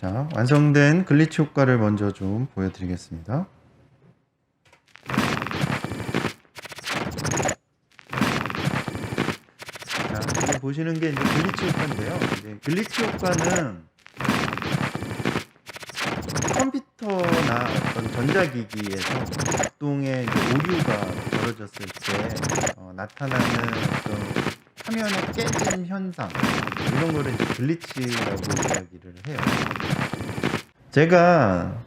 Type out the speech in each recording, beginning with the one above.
자, 완성된 글리치 효과를 먼저 좀 보여드리겠습니다. 자, 지금 보시는 게 이제 글리치 효과인데요. 이제 글리치 효과는 컴퓨터나 어떤 전자기기에서 작동에 이제 오류가 벌어졌을 때 나타나는 어떤 화면의 깨짐 현상, 이런 거를 이제 글리치라고 이야기를 해요. 제가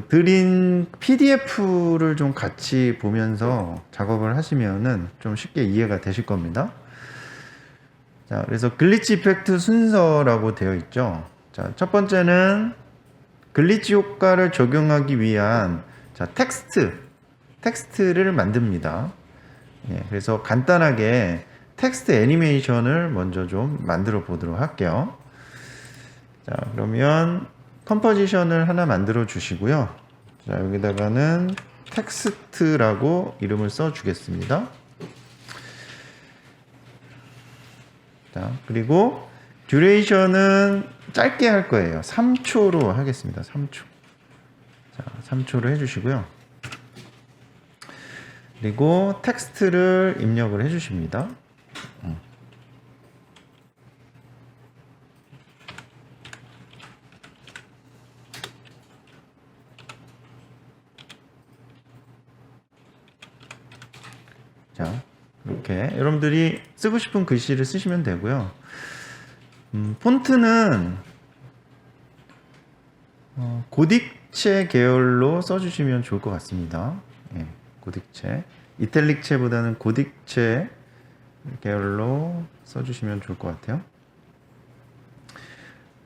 드린 PDF를 좀 같이 보면서 작업을 하시면은 좀 쉽게 이해가 되실 겁니다. 자, 그래서 글리치 이펙트 순서라고 되어 있죠. 자, 첫 번째는 글리치 효과를 적용하기 위한 텍스트를 만듭니다. 예, 그래서 간단하게 텍스트 애니메이션을 먼저 좀 만들어 보도록 할게요. 자, 그러면 컴포지션을 하나 만들어 주시고요. 자, 여기다가는 텍스트라고 이름을 써 주겠습니다. 자, 그리고 듀레이션은 짧게 할 거예요. 3초로 하겠습니다. 3초. 자, 3초로 해주시고요. 그리고 텍스트를 입력을 해주십니다. 자, 이렇게 여러분들이 쓰고 싶은 글씨를 쓰시면 되고요. 폰트는 고딕체 계열로 써주시면 좋을 것 같습니다. 예, 고딕체. 이탈릭체보다는 고딕체 계열로 써주시면 좋을 것 같아요.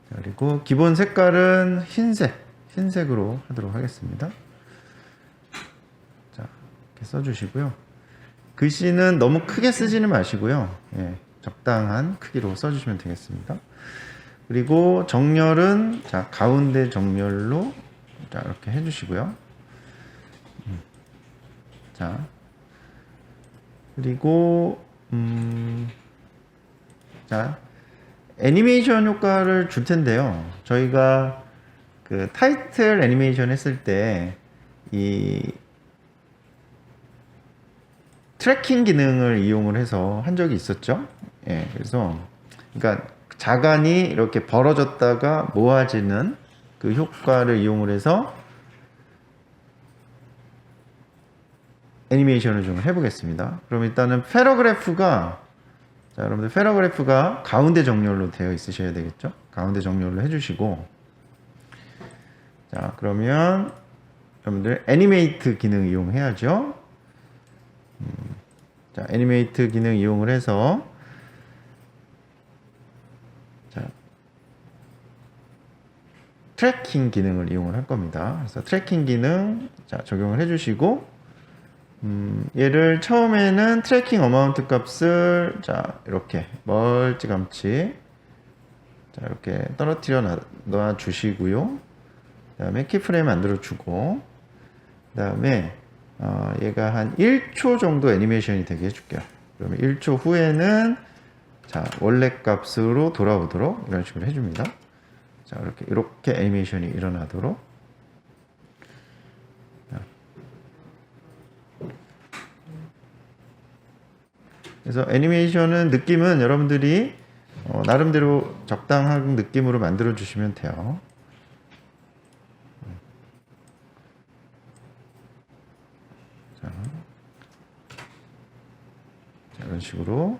자, 그리고 기본 색깔은 흰색으로 하도록 하겠습니다. 자, 이렇게 써주시고요. 글씨는 너무 크게 쓰지는 마시고요. 예, 적당한 크기로 써주시면 되겠습니다. 그리고 정렬은 자, 가운데 정렬로 자, 이렇게 해주시고요. 자, 그리고 자, 애니메이션 효과를 줄 텐데요. 저희가 타이틀 애니메이션 했을 때 이 트래킹 기능을 이용을 해서 한 적이 있었죠. 예, 그래서 그러니까 자간이 이렇게 벌어졌다가 모아지는 그 효과를 이용을 해서 애니메이션을 좀 해보겠습니다. 그럼 일단은 패러그래프가 자, 여러분들 패러그래프가 가운데 정렬로 되어 있으셔야 되겠죠. 가운데 정렬로 해주시고 자, 그러면 여러분들 애니메이트 기능 이용해야죠. 자, 애니메이트 기능 이용을 해서 자, 트래킹 기능을 이용을 할 겁니다. 그래서 트래킹 기능 자, 적용을 해주시고 얘를 처음에는 트래킹 어마운트 값을 자, 이렇게 멀찌감치 자, 이렇게 떨어뜨려 놔 주시고요. 그 다음에 키프레임 만들어 주고 그 다음에 얘가 한 1초 정도 애니메이션이 되게 해줄게요. 그러면 1초 후에는 자, 원래 값으로 돌아오도록 이런 식으로 해줍니다. 자, 이렇게 애니메이션이 일어나도록. 자. 그래서 애니메이션은 느낌은 여러분들이 나름대로 적당한 느낌으로 만들어 주시면 돼요. 자, 이런 식으로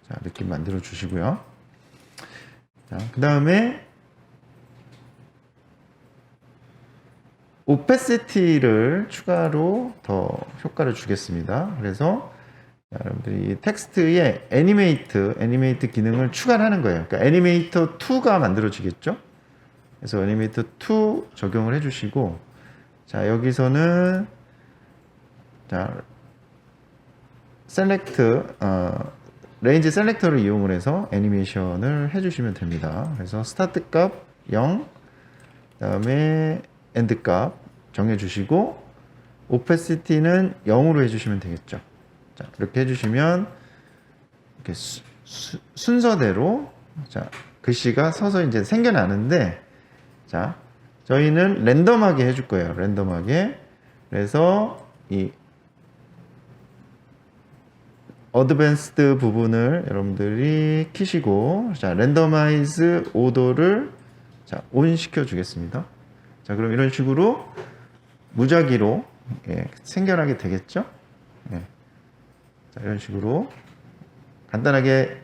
자, 느낌 만들어 주시고요. 자, 그 다음에 오페시티를 추가로 더 효과를 주겠습니다. 그래서 여러분들이 이 텍스트에 애니메이트 기능을 추가를 하는 거예요. 그러니까 애니메이터 2가 만들어지겠죠. 그래서 애니메이터 2 적용을 해주시고 자, 여기서는 자, 셀렉트 레인지 셀렉터를 이용을 해서 애니메이션을 해주시면 됩니다. 그래서 스타트 값 0, 그 다음에 엔드 값 정해주시고 오페시티는 0으로 해주시면 되겠죠. 자, 이렇게 해주시면 이렇게 순서대로 자, 글씨가 서서히 이제 생겨나는데, 자, 저희는 랜덤하게 해줄 거예요. 랜덤하게. 그래서 이 어드밴스드 부분을 여러분들이 키시고, 자, 랜더마이즈 오더를 자, 온 시켜 주겠습니다. 자, 그럼 이런 식으로 무작위로 생겨나게 되겠죠? 예. 자, 이런 식으로 간단하게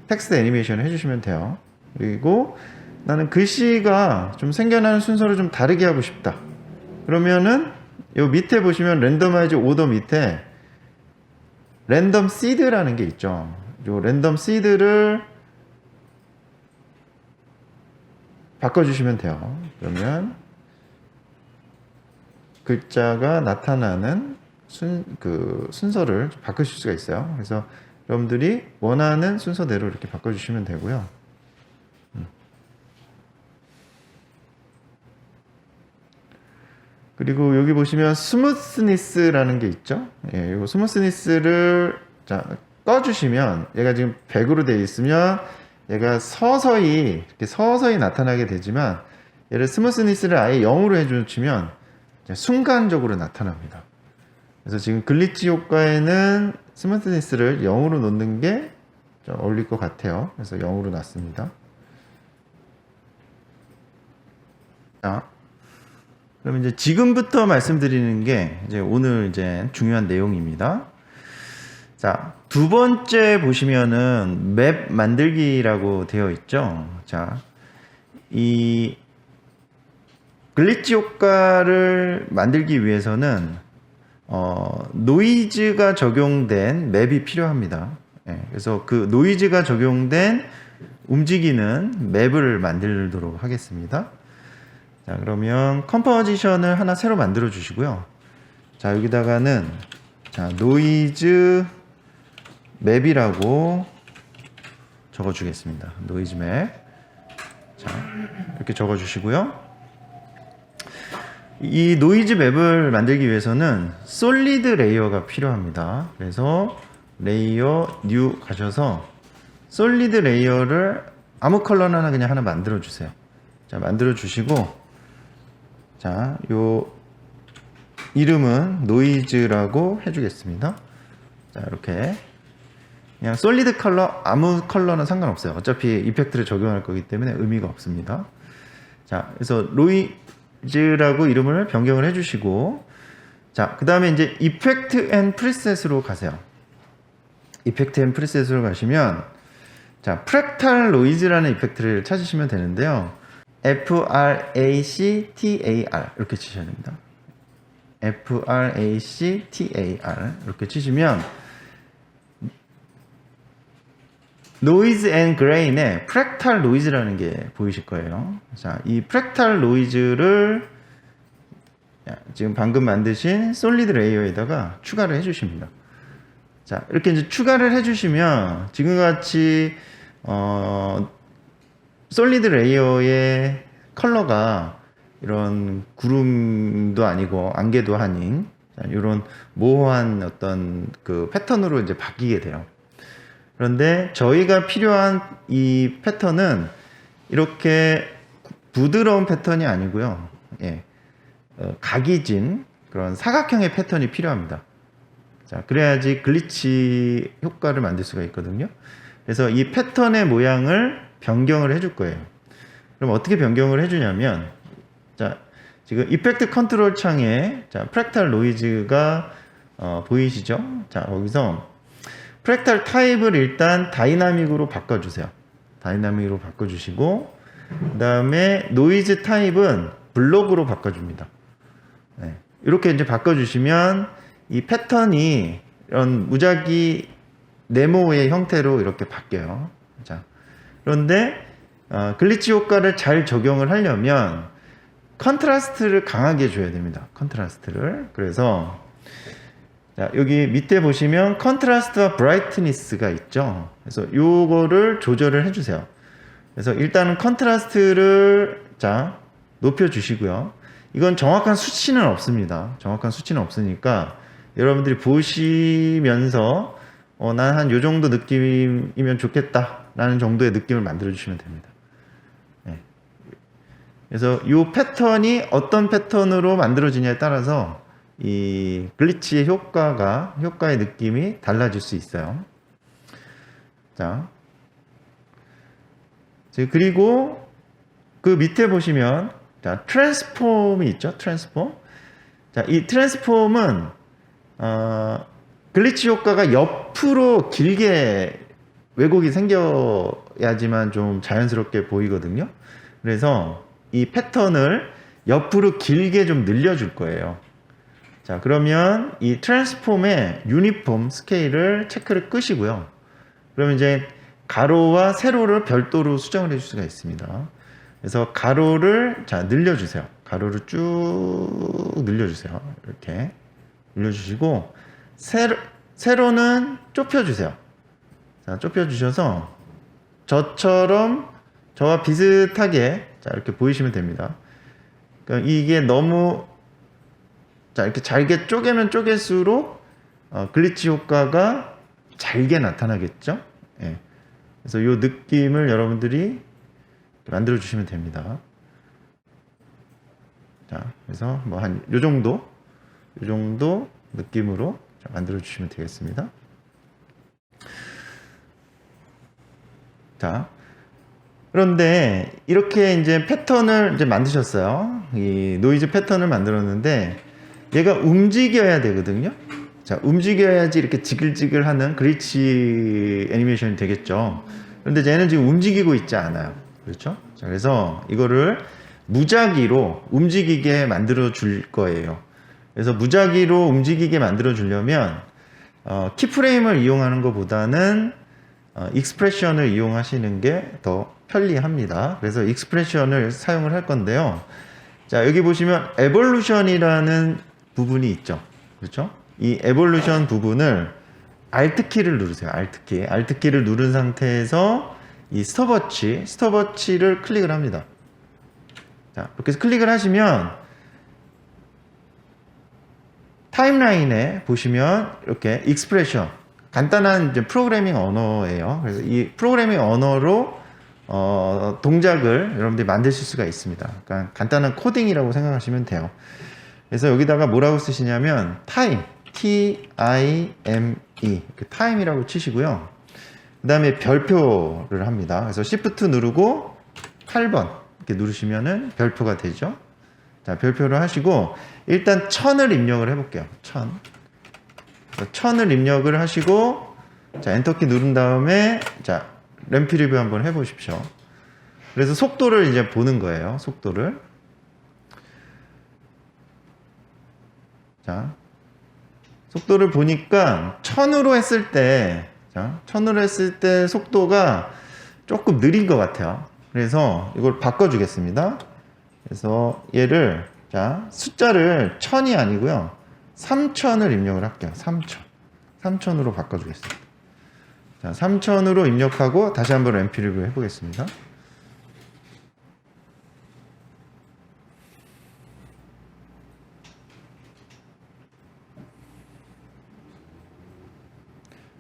텍스트 애니메이션을 해주시면 돼요. 그리고 나는 글씨가 좀 생겨나는 순서를 좀 다르게 하고 싶다. 그러면은 요 밑에 보시면 랜더마이즈 오더 밑에 랜덤 시드라는 게 있죠. 요 랜덤 시드를 바꿔주시면 돼요. 그러면 글자가 나타나는 순서를 바꾸실 수가 있어요. 그래서 여러분들이 원하는 순서대로 이렇게 바꿔주시면 되고요. 그리고 여기 보시면 스무스니스라는 게 있죠. 예, 이 스무스니스를 자, 꺼주시면 얘가 지금 100으로 되어 있으면 얘가 서서히 이렇게 서서히 나타나게 되지만 얘를 스무스니스를 아예 0으로 해주시면 순간적으로 나타납니다. 그래서 지금 글리치 효과에는 스무스니스를 0으로 놓는 게 좀 어울릴 것 같아요. 그래서 0으로 놨습니다. 자, 그럼 이제 지금부터 말씀드리는 게 이제 오늘 이제 중요한 내용입니다. 자, 두 번째 보시면은 맵 만들기라고 되어 있죠. 자, 이 글리치 효과를 만들기 위해서는 노이즈가 적용된 맵이 필요합니다. 예, 그래서 그 노이즈가 적용된 움직이는 맵을 만들도록 하겠습니다. 자, 그러면 컴포지션을 하나 새로 만들어 주시고요. 자, 여기다가는 자, 노이즈 맵이라고 적어 주겠습니다. 노이즈 맵. 자, 이렇게 적어 주시고요. 이 노이즈 맵을 만들기 위해서는 솔리드 레이어가 필요합니다. 그래서 레이어 뉴 가셔서 솔리드 레이어를 아무 컬러나 그냥 하나 만들어 주세요. 자, 만들어 주시고, 자, 요 이름은 노이즈라고 해주겠습니다. 자, 이렇게 그냥 솔리드 컬러 아무 컬러는 상관없어요. 어차피 이펙트를 적용할 거기 때문에 의미가 없습니다. 자, 그래서 노이즈라고 이름을 변경을 해주시고, 자, 그 다음에 이제 이펙트 앤 프리셋으로 가세요. 이펙트 앤 프리셋으로 가시면, 자, 프랙탈 노이즈라는 이펙트를 찾으시면 되는데요. fractal 이렇게 치셔야 됩니다. fractal 이렇게 치시면 노이즈 앤 그레인에 프랙탈 노이즈라는 게 보이실 거예요. 자, 이 프랙탈 노이즈를 지금 방금 만드신 솔리드 레이어에다가 추가를 해주십니다. 자, 이렇게 이제 추가를 해주시면 지금같이 솔리드 레이어의 컬러가 이런 구름도 아니고 안개도 아닌 이런 모호한 어떤 그 패턴으로 이제 바뀌게 돼요. 그런데 저희가 필요한 이 패턴은 이렇게 부드러운 패턴이 아니고요. 예, 각이 진 그런 사각형의 패턴이 필요합니다. 자, 그래야지 글리치 효과를 만들 수가 있거든요. 그래서 이 패턴의 모양을 변경을 해줄 거예요. 그럼 어떻게 변경을 해주냐면, 자, 지금 이펙트 컨트롤 창에 자, 프랙탈 노이즈가 보이시죠? 자, 거기서 프랙탈 타입을 일단 다이나믹으로 바꿔주세요. 다이나믹으로 바꿔주시고, 그 다음에 노이즈 타입은 블록으로 바꿔줍니다. 네. 이렇게 이제 바꿔주시면 이 패턴이 이런 무작위 네모의 형태로 이렇게 바뀌어요. 자, 그런데 글리치 효과를 잘 적용을 하려면 컨트라스트를 강하게 줘야 됩니다. 컨트라스트를. 그래서 자, 여기 밑에 보시면 컨트라스트와 브라이트니스가 있죠. 그래서 요거를 조절을 해주세요. 그래서 일단은 컨트라스트를 자 높여주시고요. 이건 정확한 수치는 없습니다. 정확한 수치는 없으니까 여러분들이 보시면서 난 한 요 정도 느낌이면 좋겠다라는 정도의 느낌을 만들어 주시면 됩니다. 네. 그래서 이 패턴이 어떤 패턴으로 만들어지냐에 따라서 이 글리치의 효과의 느낌이 달라질 수 있어요. 자, 그리고 그 밑에 보시면 자, 트랜스폼이 있죠. 트랜스폼. 자, 이 트랜스폼은 글리치 효과가 옆으로 길게 왜곡이 생겨야지만 좀 자연스럽게 보이거든요. 그래서 이 패턴을 옆으로 길게 좀 늘려줄 거예요. 자, 그러면 이 트랜스폼의 유니폼 스케일을 체크를 끄시고요. 그러면 이제 가로와 세로를 별도로 수정을 해줄 수가 있습니다. 그래서 가로를 자 늘려주세요. 가로를 쭉 늘려주세요. 이렇게 늘려주시고 세로는 좁혀주세요. 자, 좁혀주셔서 저와 비슷하게 자 이렇게 보이시면 됩니다. 그러니까 이게 너무 자 이렇게 잘게 쪼개면 쪼갤수록 글리치 효과가 잘게 나타나겠죠. 예. 그래서 이 느낌을 여러분들이 만들어 주시면 됩니다. 자, 그래서 뭐 한 요 정도 느낌으로 만들어 주시면 되겠습니다. 자, 그런데 이렇게 이제 패턴을 이제 만드셨어요. 이 노이즈 패턴을 만들었는데 얘가 움직여야 되거든요. 자, 움직여야지 이렇게 지글지글하는 글리치 애니메이션이 되겠죠. 그런데 얘는 지금 움직이고 있지 않아요. 그렇죠? 자, 그래서 이거를 무작위로 움직이게 만들어 줄 거예요. 그래서 무작위로 움직이게 만들어 주려면 키프레임을 이용하는 것보다는 익스프레션을 이용하시는 게 더 편리합니다. 그래서 익스프레션을 사용을 할 건데요. 자, 여기 보시면 에볼루션이라는 부분이 있죠. 그렇죠? 이 에볼루션 부분을 Alt 키를 누르세요. Alt 키를 누른 상태에서 이 스톱워치를 클릭을 합니다. 자, 이렇게 해서 클릭을 하시면 타임라인에 보시면 이렇게 익스프레션 간단한 이제 프로그래밍 언어예요. 그래서 이 프로그래밍 언어로 동작을 여러분들이 만드실 수가 있습니다. 그러니까 간단한 코딩이라고 생각하시면 돼요. 그래서 여기다가 뭐라고 쓰시냐면 T-I-M-E 타임이라고 치시고요. 그 다음에 별표를 합니다. 그래서 Shift 누르고 8번 이렇게 누르시면은 별표가 되죠. 자, 별표를 하시고 일단 1000을 입력을 해볼게요. 1000을 입력을 하시고 자, 엔터키 누른 다음에 자, 램프 리뷰 한번 해보십시오. 그래서 속도를 이제 보는 거예요. 속도를. 자, 속도를 보니까 1000으로 했을 때, 자, 1000으로 했을 때 속도가 조금 느린 것 같아요. 그래서 이걸 바꿔주겠습니다. 그래서 얘를, 자, 숫자를 1000이 아니고요. 3000을 입력을 할게요. 3000으로 바꿔주겠습니다. 자, 3000으로 입력하고 다시 한번 램프 리뷰 해보겠습니다.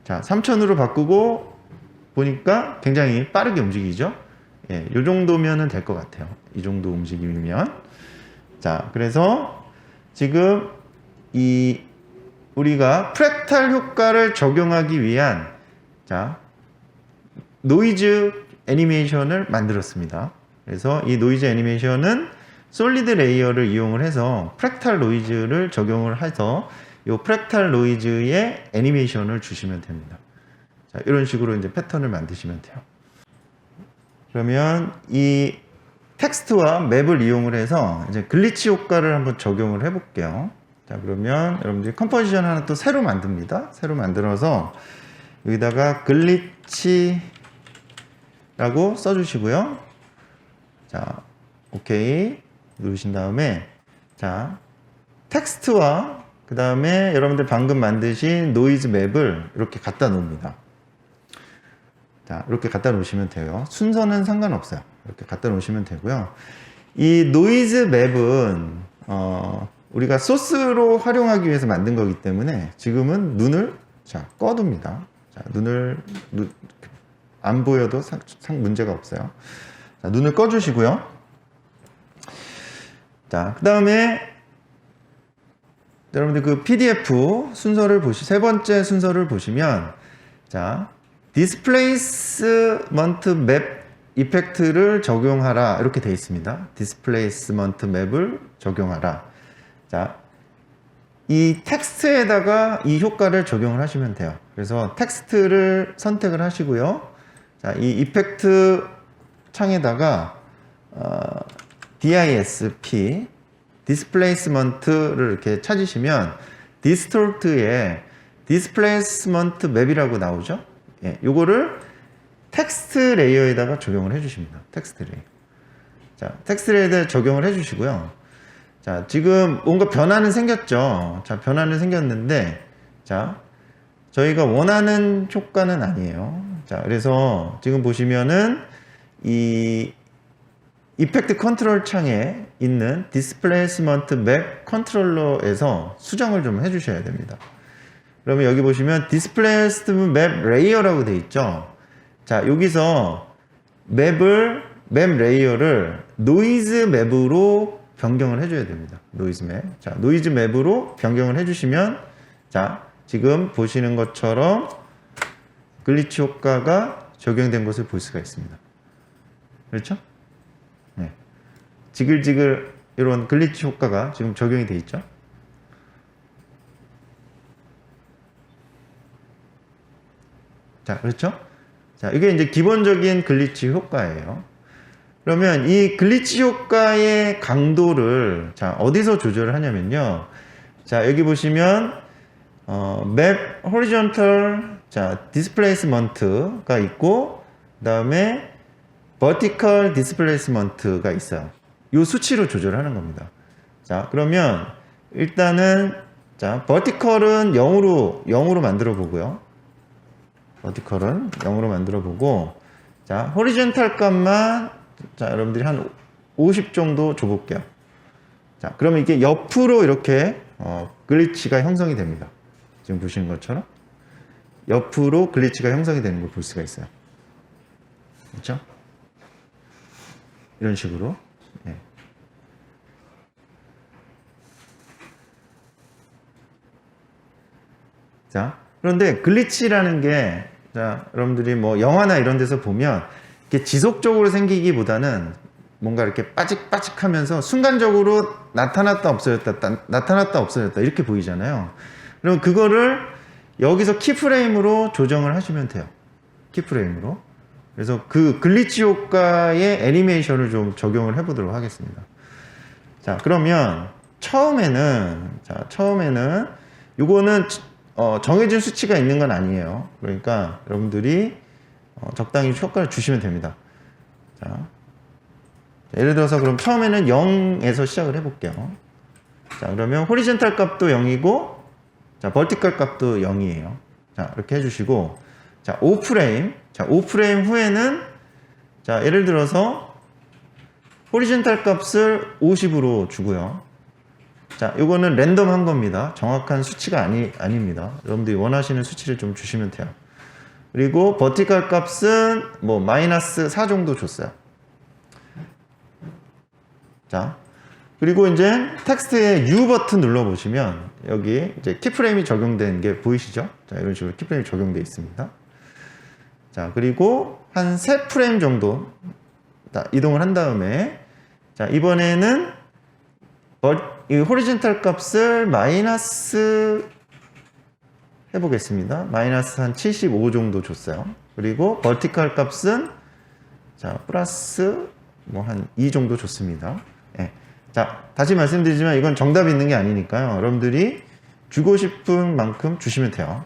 자, 3000으로 바꾸고 보니까 굉장히 빠르게 움직이죠. 예, 요 정도면은 될 것 같아요. 이 정도 움직임이면. 자, 그래서 지금 우리가 프랙탈 효과를 적용하기 위한 자, 노이즈 애니메이션을 만들었습니다. 그래서 이 노이즈 애니메이션은 솔리드 레이어를 이용을 해서 프랙탈 노이즈를 적용을 해서 이 프랙탈 노이즈의 애니메이션을 주시면 됩니다. 자, 이런 식으로 이제 패턴을 만드시면 돼요. 그러면 이 텍스트와 맵을 이용을 해서 이제 글리치 효과를 한번 적용을 해볼게요. 자, 그러면 여러분들이 컴포지션 하나 또 새로 만듭니다. 새로 만들어서 여기다가 글리치라고 써주시고요. 자, 오케이 누르신 다음에 자, 텍스트와 그 다음에 여러분들 방금 만드신 노이즈 맵을 이렇게 갖다 놓습니다. 자, 이렇게 갖다 놓으시면 돼요. 순서는 상관없어요. 이렇게 갖다 놓으시면 되고요. 이 노이즈 맵은 우리가 소스로 활용하기 위해서 만든 거기 때문에 지금은 눈을 자, 꺼둡니다. 자, 안 보여도 문제가 없어요. 자, 눈을 꺼주시고요. 자, 그 다음에 여러분들 그 PDF 순서를 세 번째 순서를 보시면, 자, 디스플레이스먼트 맵 이펙트를 적용하라 이렇게 되어 있습니다. 디스플레이스먼트 맵을 적용하라. 자, 이 텍스트에다가 이 효과를 적용을 하시면 돼요. 그래서 텍스트를 선택을 하시고요. 자, 이 이펙트 창에다가 DISP 디스플레이스먼트를 이렇게 찾으시면 디스톨트에 디스플레이스먼트 맵이라고 나오죠. 예, 요거를 텍스트 레이어에다가 적용을 해주십니다. 텍스트 레이어. 자, 텍스트 레이어에 적용을 해주시고요. 자, 지금 뭔가 변화는 생겼죠. 자, 변화는 생겼는데, 자, 저희가 원하는 효과는 아니에요. 자, 그래서 지금 보시면은 이 이펙트 컨트롤 창에 있는 디스플레이스먼트 맵 컨트롤러에서 수정을 좀 해주셔야 됩니다. 그러면 여기 보시면 디스플레이스먼트 맵 레이어라고 되어 있죠. 자, 여기서 맵 레이어를 노이즈 맵으로 변경을 해줘야 됩니다. 노이즈 맵. 자, 노이즈 맵으로 변경을 해주시면, 자, 지금 보시는 것처럼 글리치 효과가 적용된 것을 볼 수가 있습니다. 그렇죠? 네. 지글지글 이런 글리치 효과가 지금 적용이 되어 있죠. 자, 그렇죠? 자, 이게 이제 기본적인 글리치 효과예요. 그러면 이 글리치 효과의 강도를, 자, 어디서 조절을 하냐면요. 자, 여기 보시면 맵 호리존털, 자, 디스플레이스먼트가 있고, 그다음에 버티컬 디스플레이스먼트가 있어요. 이 수치로 조절하는 겁니다. 자, 그러면 일단은, 자, 버티컬은 0으로 만들어 보고요. 버티컬은 0으로 만들어 보고, 자, 호리존탈 값만, 자, 여러분들이 한 50 정도 줘볼게요. 자, 그러면 이게 옆으로 이렇게 글리치가 형성이 됩니다. 지금 보시는 것처럼 옆으로 글리치가 형성이 되는 걸 볼 수가 있어요. 그렇죠? 이런 식으로. 네. 자, 그런데 글리치라는 게, 자, 여러분들이 뭐 영화나 이런 데서 보면 이게 지속적으로 생기기보다는 뭔가 이렇게 빠직빠직 하면서 순간적으로 나타났다 없어졌다 이렇게 보이잖아요. 그럼 그거를 여기서 키프레임으로 조정을 하시면 돼요. 키프레임으로. 그래서 그 글리치 효과의 애니메이션을 좀 적용을 해보도록 하겠습니다. 자, 그러면 처음에는 요거는 정해진 수치가 있는 건 아니에요. 그러니까 여러분들이 적당히 효과를 주시면 됩니다. 자, 예를 들어서 그럼 처음에는 0에서 시작을 해볼게요. 자, 그러면 호리젠탈 값도 0이고, 자, 버티컬 값도 0이에요. 자, 이렇게 해주시고, 자, 5프레임. 자, 5프레임 후에는, 자, 예를 들어서 호리젠탈 값을 50으로 주고요. 자, 요거는 랜덤한 겁니다. 정확한 수치가 아닙니다. 여러분들이 원하시는 수치를 좀 주시면 돼요. 그리고 버티컬 값은 뭐 마이너스 4 정도 줬어요. 자, 그리고 이제 텍스트에 U 버튼 눌러보시면 여기 이제 키프레임이 적용된 게 보이시죠? 자, 이런 식으로 키프레임이 적용되어 있습니다. 자, 그리고 한 3프레임 정도 이동을 한 다음에, 자, 이번에는 이 호리젠탈 값을 마이너스 해보겠습니다. 마이너스 한 75 정도 줬어요. 그리고 버티컬 값은, 자, 플러스 뭐 한 2 정도 줬습니다. 예. 자, 다시 말씀드리지만 이건 정답이 있는 게 아니니까요. 여러분들이 주고 싶은 만큼 주시면 돼요.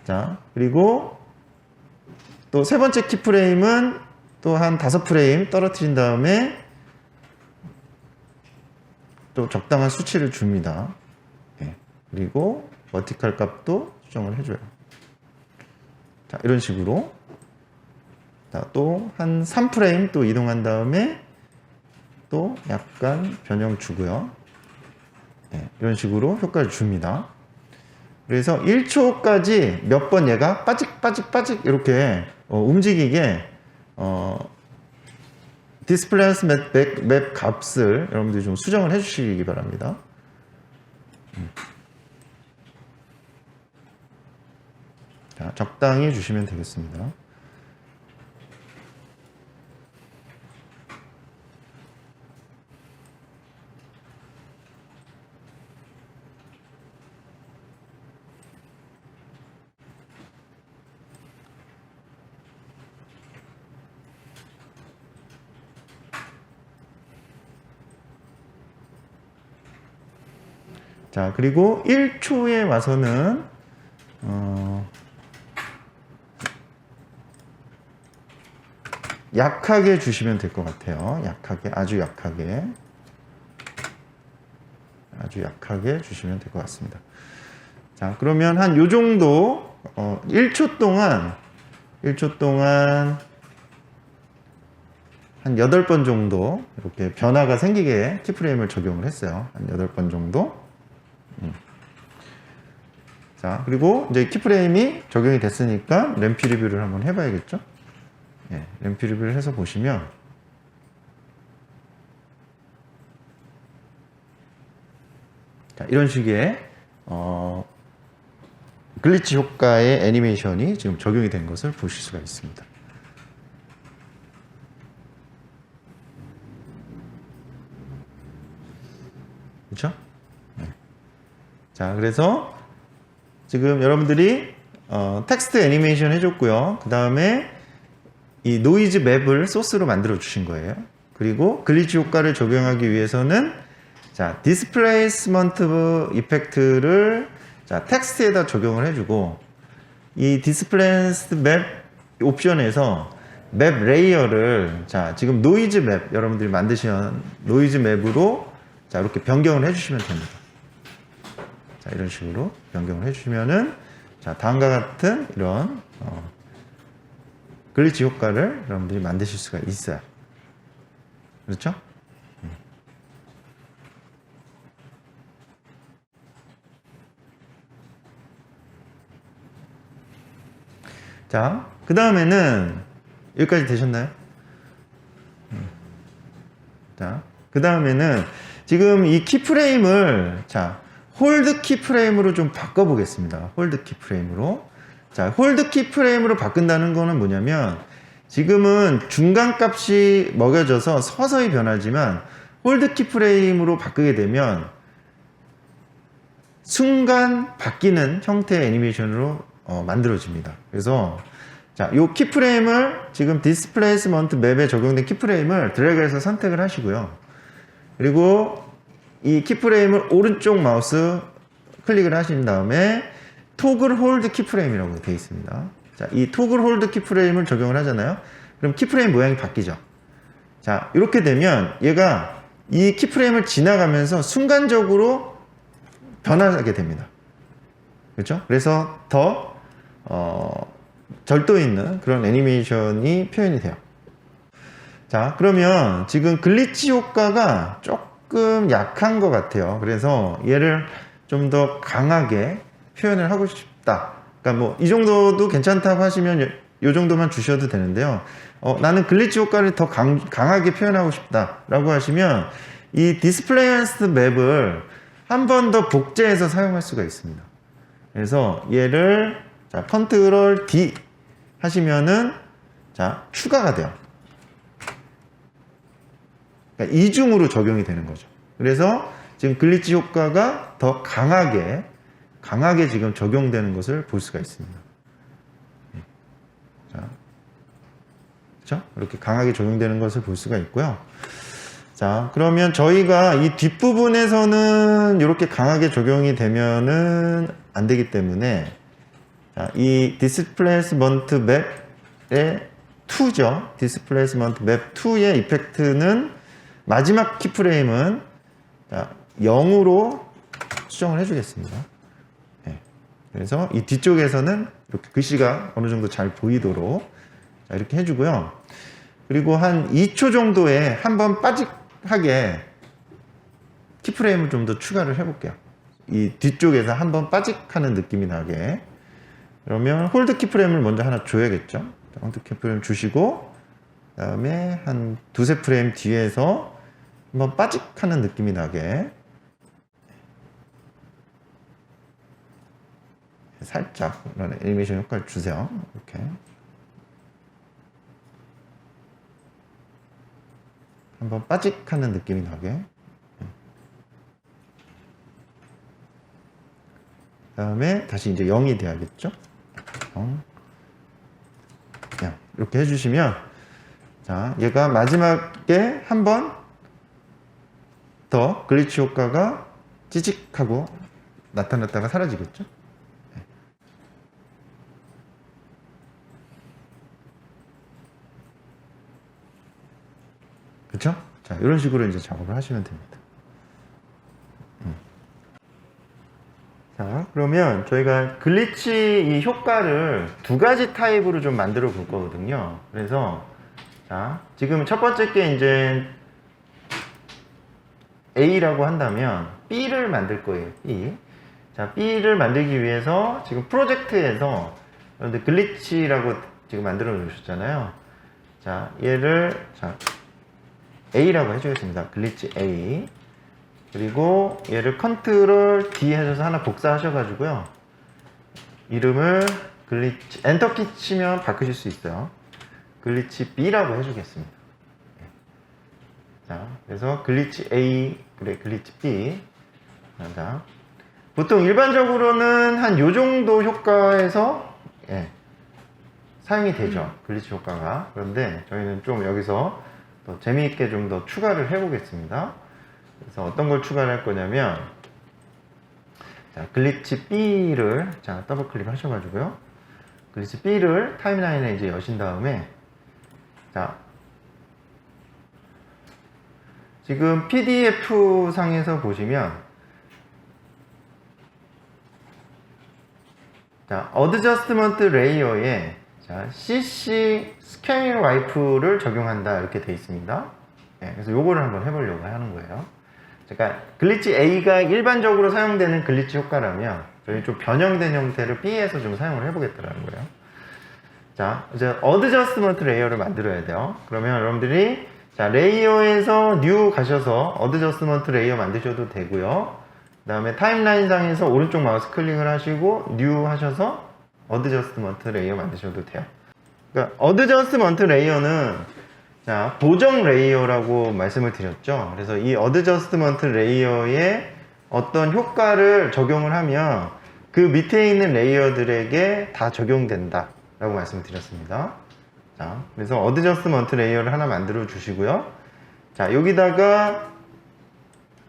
자, 그리고 또 세 번째 키프레임은 또 한 5프레임 떨어뜨린 다음에 또 적당한 수치를 줍니다. 예. 그리고 버티컬 값도 수정을 해줘요. 자, 이런 식으로. 자, 또 한 3프레임 또 이동한 다음에 또 약간 변형 주고요. 예. 이런 식으로 효과를 줍니다. 그래서 1초까지 몇 번 얘가 빠직 이렇게 움직이게 디스플레이스 맵 값을 여러분들이 좀 수정을 해주시기 바랍니다. 자, 적당히 주시면 되겠습니다. 자, 그리고 1초에 와서는 약하게 주시면 될 것 같아요. 약하게, 아주 약하게 주시면 될 것 같습니다. 자, 그러면 한 요 정도 1초 동안 한 8번 정도 이렇게 변화가 생기게 키프레임을 적용을 했어요. 한 8번 정도. 자, 그리고 이제 키프레임이 적용이 됐으니까 램피 리뷰를 한번 해봐야겠죠? 예, 램피 리뷰를 해서 보시면 자, 이런 식의 글리치 효과의 애니메이션이 지금 적용이 된 것을 보실 수가 있습니다. 그렇죠? 네. 자, 그래서 지금 여러분들이 텍스트 애니메이션 해줬고요. 그 다음에 이 노이즈 맵을 소스로 만들어 주신 거예요. 그리고 글리치 효과를 적용하기 위해서는 자, 디스플레이스먼트 이펙트를 자, 텍스트에다 적용을 해주고 이 디스플레이스 맵 옵션에서 맵 레이어를 자, 지금 노이즈 맵 여러분들이 만드신 노이즈 맵으로 자, 이렇게 변경을 해주시면 됩니다. 자, 이런 식으로 변경을 해주시면은 자, 다음과 같은 이런 글리치 효과를 여러분들이 만드실 수가 있어요. 그렇죠? 자, 그 다음에는 여기까지 되셨나요? 자, 그 다음에는 지금 이 키프레임을 자, 홀드 키프레임으로 좀 바꿔보겠습니다. 홀드 키프레임으로. 자, 홀드 키프레임으로 바꾼다는 거는 뭐냐면 지금은 중간 값이 먹여져서 서서히 변하지만 홀드 키프레임으로 바꾸게 되면 순간 바뀌는 형태의 애니메이션으로 만들어집니다. 그래서 자, 요 키프레임을 지금 디스플레이스먼트 맵에 적용된 키프레임을 드래그해서 선택을 하시고요. 그리고 이 키프레임을 오른쪽 마우스 클릭을 하신 다음에 토글 홀드 키프레임이라고 되어 있습니다. 자, 이 토글 홀드 키프레임을 적용을 하잖아요. 그럼 키프레임 모양이 바뀌죠. 자, 이렇게 되면 얘가 이 키프레임을 지나가면서 순간적으로 변화하게 됩니다. 그렇죠? 그래서 더 절도 있는 그런 애니메이션이 표현이 돼요. 자, 그러면 지금 글리치 효과가 조금 약한 것 같아요. 그래서 얘를 좀 더 강하게 표현을 하고 싶다. 그러니까 뭐 이 정도도 괜찮다고 하시면 이 정도만 주셔도 되는데요. 나는 글리치 효과를 더 강하게 표현하고 싶다라고 하시면 이 디스플레이스 맵을 한 번 더 복제해서 사용할 수가 있습니다. 그래서 얘를 자, 컨트롤 D 하시면은 자, 추가가 돼요. 그러니까 이중으로 적용이 되는 거죠. 그래서 지금 글리치 효과가 더 강하게 지금 적용되는 것을 볼 수가 있습니다. 자, 그렇죠? 이렇게 강하게 적용되는 것을 볼 수가 있고요. 자, 그러면 저희가 이 뒷부분에서는 이렇게 강하게 적용이 되면은 안 되기 때문에 자, 이 디스플레이스먼트 맵의 2죠. 디스플레이스먼트 맵 2의 이펙트는 마지막 키프레임은 자, 0으로 수정을 해주겠습니다. 네. 그래서 이 뒤쪽에서는 이렇게 글씨가 어느 정도 잘 보이도록 자, 이렇게 해주고요. 그리고 한 2초 정도에 한번 빠직하게 키프레임을 좀 더 추가를 해볼게요. 이 뒤쪽에서 한번 빠직하는 느낌이 나게. 그러면 홀드 키프레임을 먼저 하나 줘야겠죠. 홀드 키프레임 주시고 그다음에 한 두세 프레임 뒤에서 한번 빠직하는 느낌이 나게 살짝 이런 애니메이션 효과를 주세요. 이렇게 한번 빠직하는 느낌이 나게. 그다음에 다시 이제 0이 돼야겠죠. 0 이렇게 해주시면, 자, 얘가 마지막에 한 번 더 글리치 효과가 찌직하고 나타났다가 사라지겠죠. 그렇죠? 자, 이런 식으로 이제 작업을 하시면 됩니다. 자, 그러면 저희가 글리치 이 효과를 두 가지 타입으로 좀 만들어 볼 거거든요. 그래서 자, 지금 첫 번째 게 이제 A라고 한다면 B를 만들 거예요. B. 자, B를 만들기 위해서 지금 프로젝트에서 여러분들 글리치라고 지금 만들어 놓으셨잖아요. 자, 얘를 자, A라고 해주겠습니다. 글리치 A. 그리고 얘를 컨트롤 D 하셔서 하나 복사하셔가지고요. 이름을 글리치, 엔터키 치면 바꾸실 수 있어요. 글리치 B라고 해주겠습니다. 자, 그래서 글리치 A, 그래, 글리치 B. 자, 보통 일반적으로는 한 요 정도 효과에서 사용이 되죠. 글리치 효과가. 그런데 저희는 좀 여기서 더 재미있게 좀 더 추가를 해보겠습니다. 그래서 어떤 걸 추가를 할 거냐면, 자, 글리치 B를, 자, 더블 클릭 하셔가지고요. 글리치 B를 타임라인에 이제 여신 다음에, 자, 지금 PDF 상에서 보시면, 자, 어드저스트먼트 레이어에 자, CC 스케일 와이프를 적용한다 이렇게 되어 있습니다. 그래서 요거를 한번 해보려고 하는 거예요. 그러니까 글리치 A가 일반적으로 사용되는 글리치 효과라면 저희 좀 변형된 형태를 B에서 좀 사용을 해보겠다는 거예요. 자, 이제 어드저스트먼트 레이어를 만들어야 돼요. 그러면 여러분들이 자, 레이어에서 뉴 가셔서 어드저스트먼트 레이어 만드셔도 되고요. 그 다음에 타임라인 상에서 오른쪽 마우스 클릭을 하시고 뉴 하셔서 어드저스트먼트 레이어 만드셔도 돼요. 그러니까 어드저스트먼트 레이어는 자, 보정 레이어라고 말씀을 드렸죠. 그래서 이 어드저스트먼트 레이어에 어떤 효과를 적용을 하면 그 밑에 있는 레이어들에게 다 적용된다 라고 말씀을 드렸습니다. 자, 그래서 어드저스트먼트 레이어를 하나 만들어 주시고요. 자, 여기다가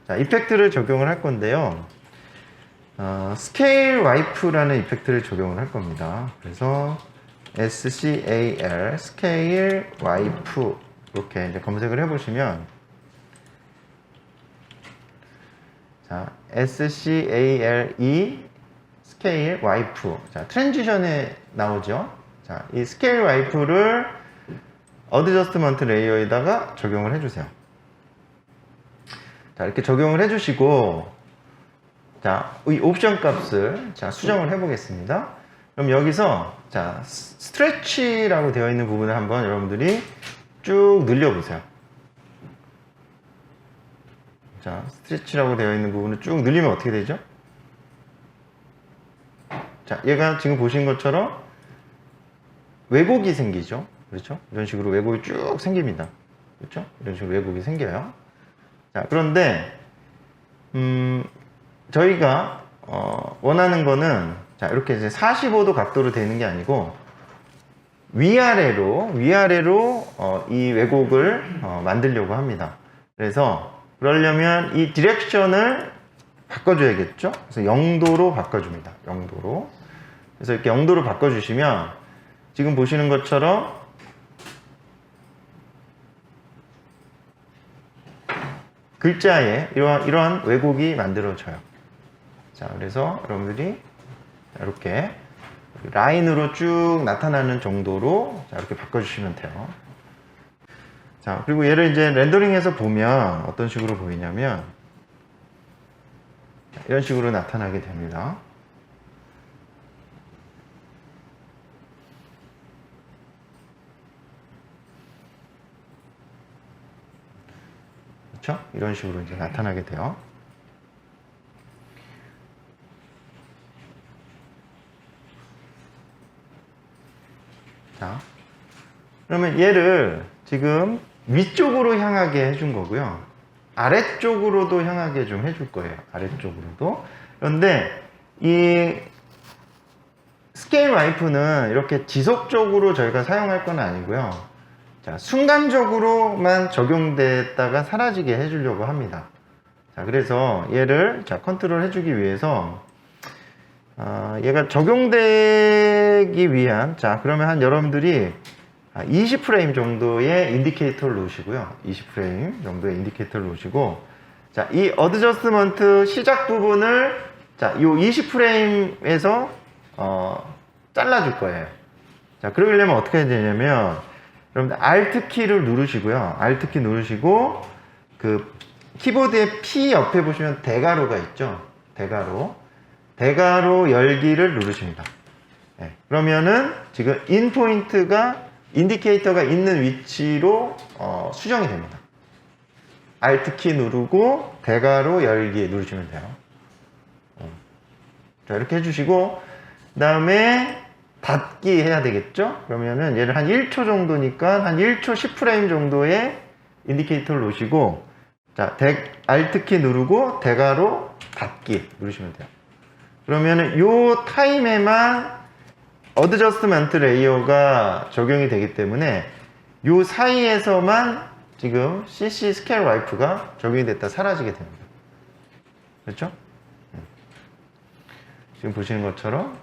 자, 이펙트를 적용을 할 건데요. 스케일 와이프라는 이펙트를 적용을 할 겁니다. 그래서 SCAL, 스케일 와이프 이렇게 이제 검색을 해보시면 자, SCALE 스케일 와이프 자, 트랜지션에 나오죠. 자, 이 스케일 와이프를 어드저스트먼트 레이어에다가 적용을 해주세요. 자, 이렇게 적용을 해주시고 자, 이 옵션 값을 자, 수정을 해보겠습니다. 그럼 여기서 자, 스트레치라고 되어 있는 부분을 한번 여러분들이 쭉 늘려보세요. 자, 스트레치라고 되어 있는 부분을 쭉 늘리면 어떻게 되죠? 자, 얘가 지금 보신 것처럼 왜곡이 생기죠. 그렇죠? 이런 식으로 왜곡이 쭉 생깁니다. 그렇죠? 이런 식으로 왜곡이 생겨요. 자, 그런데 저희가 원하는 거는 자, 이렇게 이제 45도 각도로 되는 게 아니고 위아래로 이 왜곡을 만들려고 합니다. 그래서 그러려면 이 디렉션을 바꿔줘야겠죠. 그래서 0도로 바꿔줍니다. 0도로. 그래서 이렇게 0도로 바꿔주시면 지금 보시는 것처럼 글자에 이러한 왜곡이 만들어져요. 자, 그래서 여러분들이 이렇게 라인으로 쭉 나타나는 정도로 자, 이렇게 바꿔주시면 돼요. 자, 그리고 얘를 이제 렌더링해서 보면 어떤 식으로 보이냐면 이런 식으로 나타나게 됩니다. 그렇죠? 이런 식으로 이제 나타나게 돼요. 자, 그러면 얘를 지금 위쪽으로 향하게 해준 거고요. 아래쪽으로도 향하게 좀 해줄 거예요. 아래쪽으로도. 그런데 이 스케일 와이프는 이렇게 지속적으로 저희가 사용할 건 아니고요. 자, 순간적으로만 적용됐다가 사라지게 해주려고 합니다. 자, 그래서 얘를 자, 컨트롤 해주기 위해서 얘가 적용되기 위한 자, 그러면 한 여러분들이 20프레임 정도의 인디케이터를 놓으시고요. 20프레임 정도의 인디케이터를 놓으시고 자, 이 어드저스먼트 시작 부분을 자, 이 20프레임에서 잘라줄 거예요. 자, 그러려면 어떻게 해야 되냐면 여러분들 Alt 키를 누르시고요. Alt 키 누르시고 그 키보드의 P 옆에 보시면 대괄호가 있죠. 대괄호 열기를 누르십니다. 네, 그러면은 지금 인포인트가 인디케이터가 있는 위치로 수정이 됩니다. Alt 키 누르고 대괄호 열기 누르시면 돼요. 자, 이렇게 해주시고 그 다음에 닫기 해야 되겠죠? 그러면은 얘를 한 1초 정도니까 한 1초 10프레임 정도의 인디케이터를 놓으시고 자, Alt 키 누르고 대괄호 닫기 누르시면 돼요. 그러면은 요 타임에만 어드저스먼트 레이어가 적용이 되기 때문에 요 사이에서만 지금 CC 스케일 와이프가 적용이 됐다 사라지게 됩니다. 그렇죠? 지금 보시는 것처럼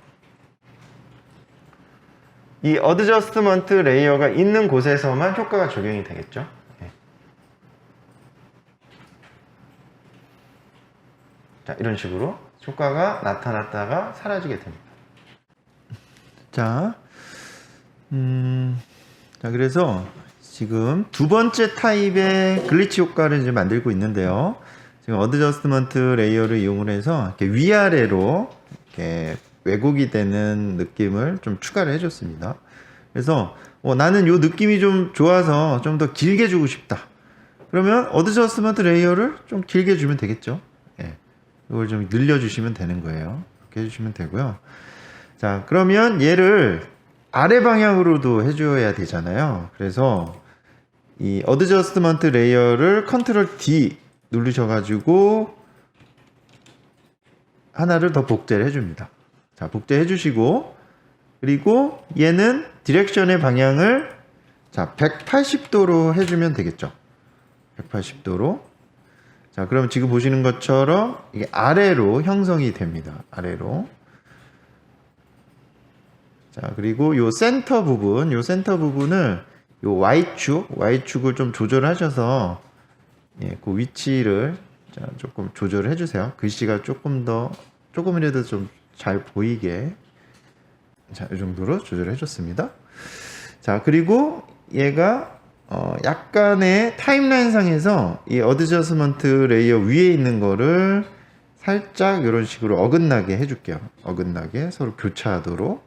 이 어드저스먼트 레이어가 있는 곳에서만 효과가 적용이 되겠죠. 네. 자, 이런 식으로 효과가 나타났다가 사라지게 됩니다. 자, 자, 그래서 지금 두 번째 타입의 글리치 효과를 이제 만들고 있는데요. 지금 어드저스먼트 레이어를 이용을 해서 이렇게 위아래로 이렇게 왜곡이 되는 느낌을 좀 추가를 해줬습니다. 그래서 나는 이 느낌이 좀 좋아서 좀 더 길게 주고 싶다. 그러면 어드저스먼트 레이어를 좀 길게 주면 되겠죠. 예, 이걸 좀 늘려주시면 되는 거예요. 이렇게 해주시면 되고요. 자, 그러면 얘를 아래 방향으로도 해줘야 되잖아요. 그래서 이 어드저스먼트 레이어를 컨트롤 D 누르셔가지고 하나를 더 복제를 해줍니다. 자, 복제해 주시고 그리고 얘는 디렉션의 방향을 자 180도로 해주면 되겠죠. 180도로. 자, 그럼 지금 보시는 것처럼 이게 아래로 형성이 됩니다. 아래로. 자, 그리고 요 센터 부분을 요 Y축을 좀 조절하셔서 예, 그 위치를 자, 조금 조절을 해주세요. 글씨가 조금이라도 좀 잘 보이게 자, 이 정도로 조절을 해줬습니다. 자, 그리고 얘가 약간의 타임라인 상에서 이 어드저스먼트 레이어 위에 있는 거를 살짝 이런 식으로 어긋나게 해줄게요. 어긋나게 서로 교차하도록.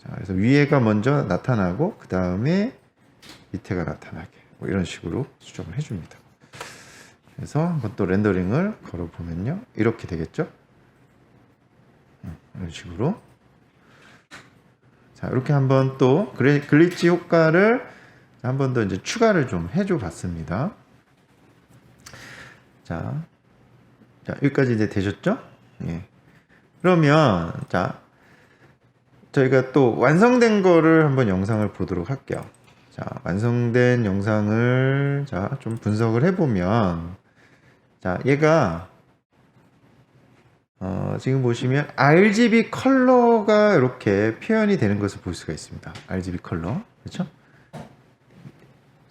자, 그래서 위에가 먼저 나타나고 그 다음에 밑에가 나타나게 뭐 이런 식으로 수정을 해줍니다. 그래서 한번 또 렌더링을 걸어보면요, 이렇게 되겠죠. 이런 식으로. 자, 이렇게 한번 또 글리치 효과를 한 번 더 이제 추가를 좀 해줘 봤습니다. 자, 여기까지 이제 되셨죠? 예. 그러면 자, 저희가 또 완성된 거를 한번 영상을 보도록 할게요. 자, 완성된 영상을 자, 좀 분석을 해보면 자, 얘가 지금 보시면 RGB 컬러가 이렇게 표현이 되는 것을 볼 수가 있습니다. RGB 컬러. 그렇죠?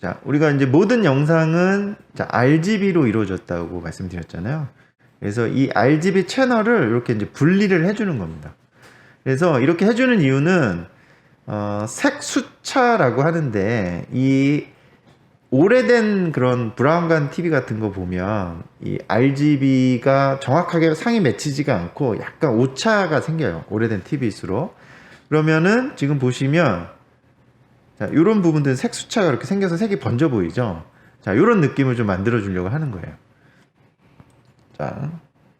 자, 우리가 이제 모든 영상은 자, RGB로 이루어졌다고 말씀드렸잖아요. 그래서 이 RGB 채널을 이렇게 이제 분리를 해주는 겁니다. 그래서 이렇게 해주는 이유는 색 수차라고 하는데 이 오래된 그런 브라운관 TV 같은 거 보면 이 RGB가 정확하게 상이 맺히지가 않고 약간 오차가 생겨요. 오래된 TV일수록. 그러면은 지금 보시면 자, 이런 부분들은 색수차가 이렇게 생겨서 색이 번져 보이죠. 자, 이런 느낌을 좀 만들어 주려고 하는 거예요. 자,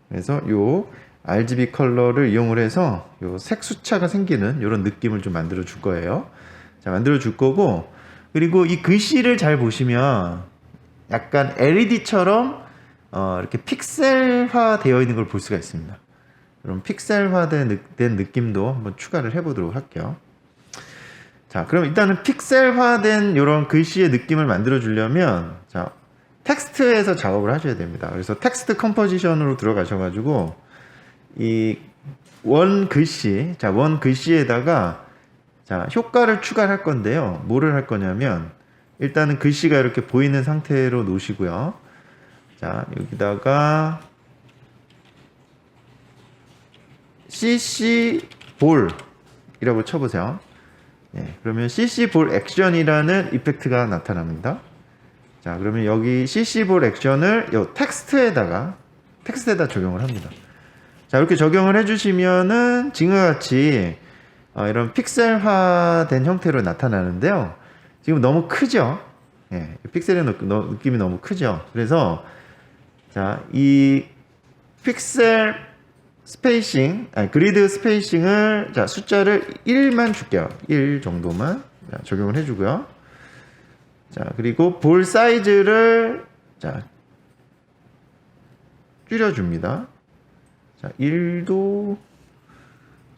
그래서 요 RGB 컬러를 이용을 해서 요 색수차가 생기는 이런 느낌을 좀 만들어 줄 거예요. 자, 만들어 줄 거고, 그리고 이 글씨를 잘 보시면 약간 LED처럼 이렇게 픽셀화 되어 있는 걸 볼 수가 있습니다. 그럼 픽셀화된 느낌도 한번 추가를 해보도록 할게요. 자, 그럼 일단은 픽셀화된 이런 글씨의 느낌을 만들어 주려면, 자, 텍스트에서 작업을 하셔야 됩니다. 그래서 텍스트 컴포지션으로 들어가셔가지고, 이 원 글씨, 자, 원 글씨에다가, 자, 효과를 추가를 할 건데요. 뭐를 할 거냐면, 일단은 글씨가 이렇게 보이는 상태로 놓으시고요. 자, 여기다가, CC 볼이라고 쳐보세요. 예, 그러면 CC 볼 액션이라는 이펙트가 나타납니다. 자, 그러면 여기 CC 볼 액션을 이 텍스트에다 적용을 합니다. 자, 이렇게 적용을 해주시면은 지금과 같이 이런 픽셀화된 형태로 나타나는데요. 지금 너무 크죠? 예, 픽셀의 느낌이 너무 크죠? 그래서 자, 이 픽셀 스페이싱, 그리드 스페이싱을, 자, 숫자를 1만 줄게요. 1 정도만 적용을 해주고요. 자, 그리고 볼 사이즈를, 자, 줄여줍니다. 자, 1도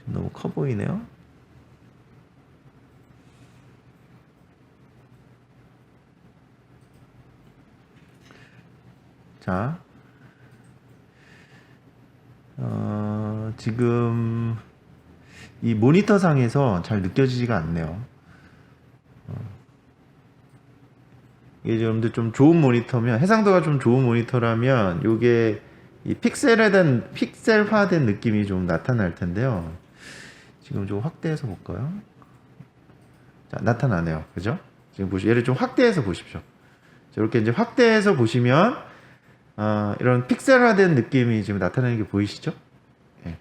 너무 커 보이네요. 자, 지금 이 모니터 상에서 잘 느껴지지가 않네요. 이게 여러분들 좀 좋은 모니터면, 해상도가 좀 좋은 모니터라면 요게 이 픽셀화된 느낌이 좀 나타날 텐데요. 지금 좀 확대해서 볼까요? 자, 나타나네요. 그죠? 지금 얘를 좀 확대해서 보십시오. 이렇게 이제 확대해서 보시면 이런 픽셀화된 느낌이 지금 나타나는 게 보이시죠? 예.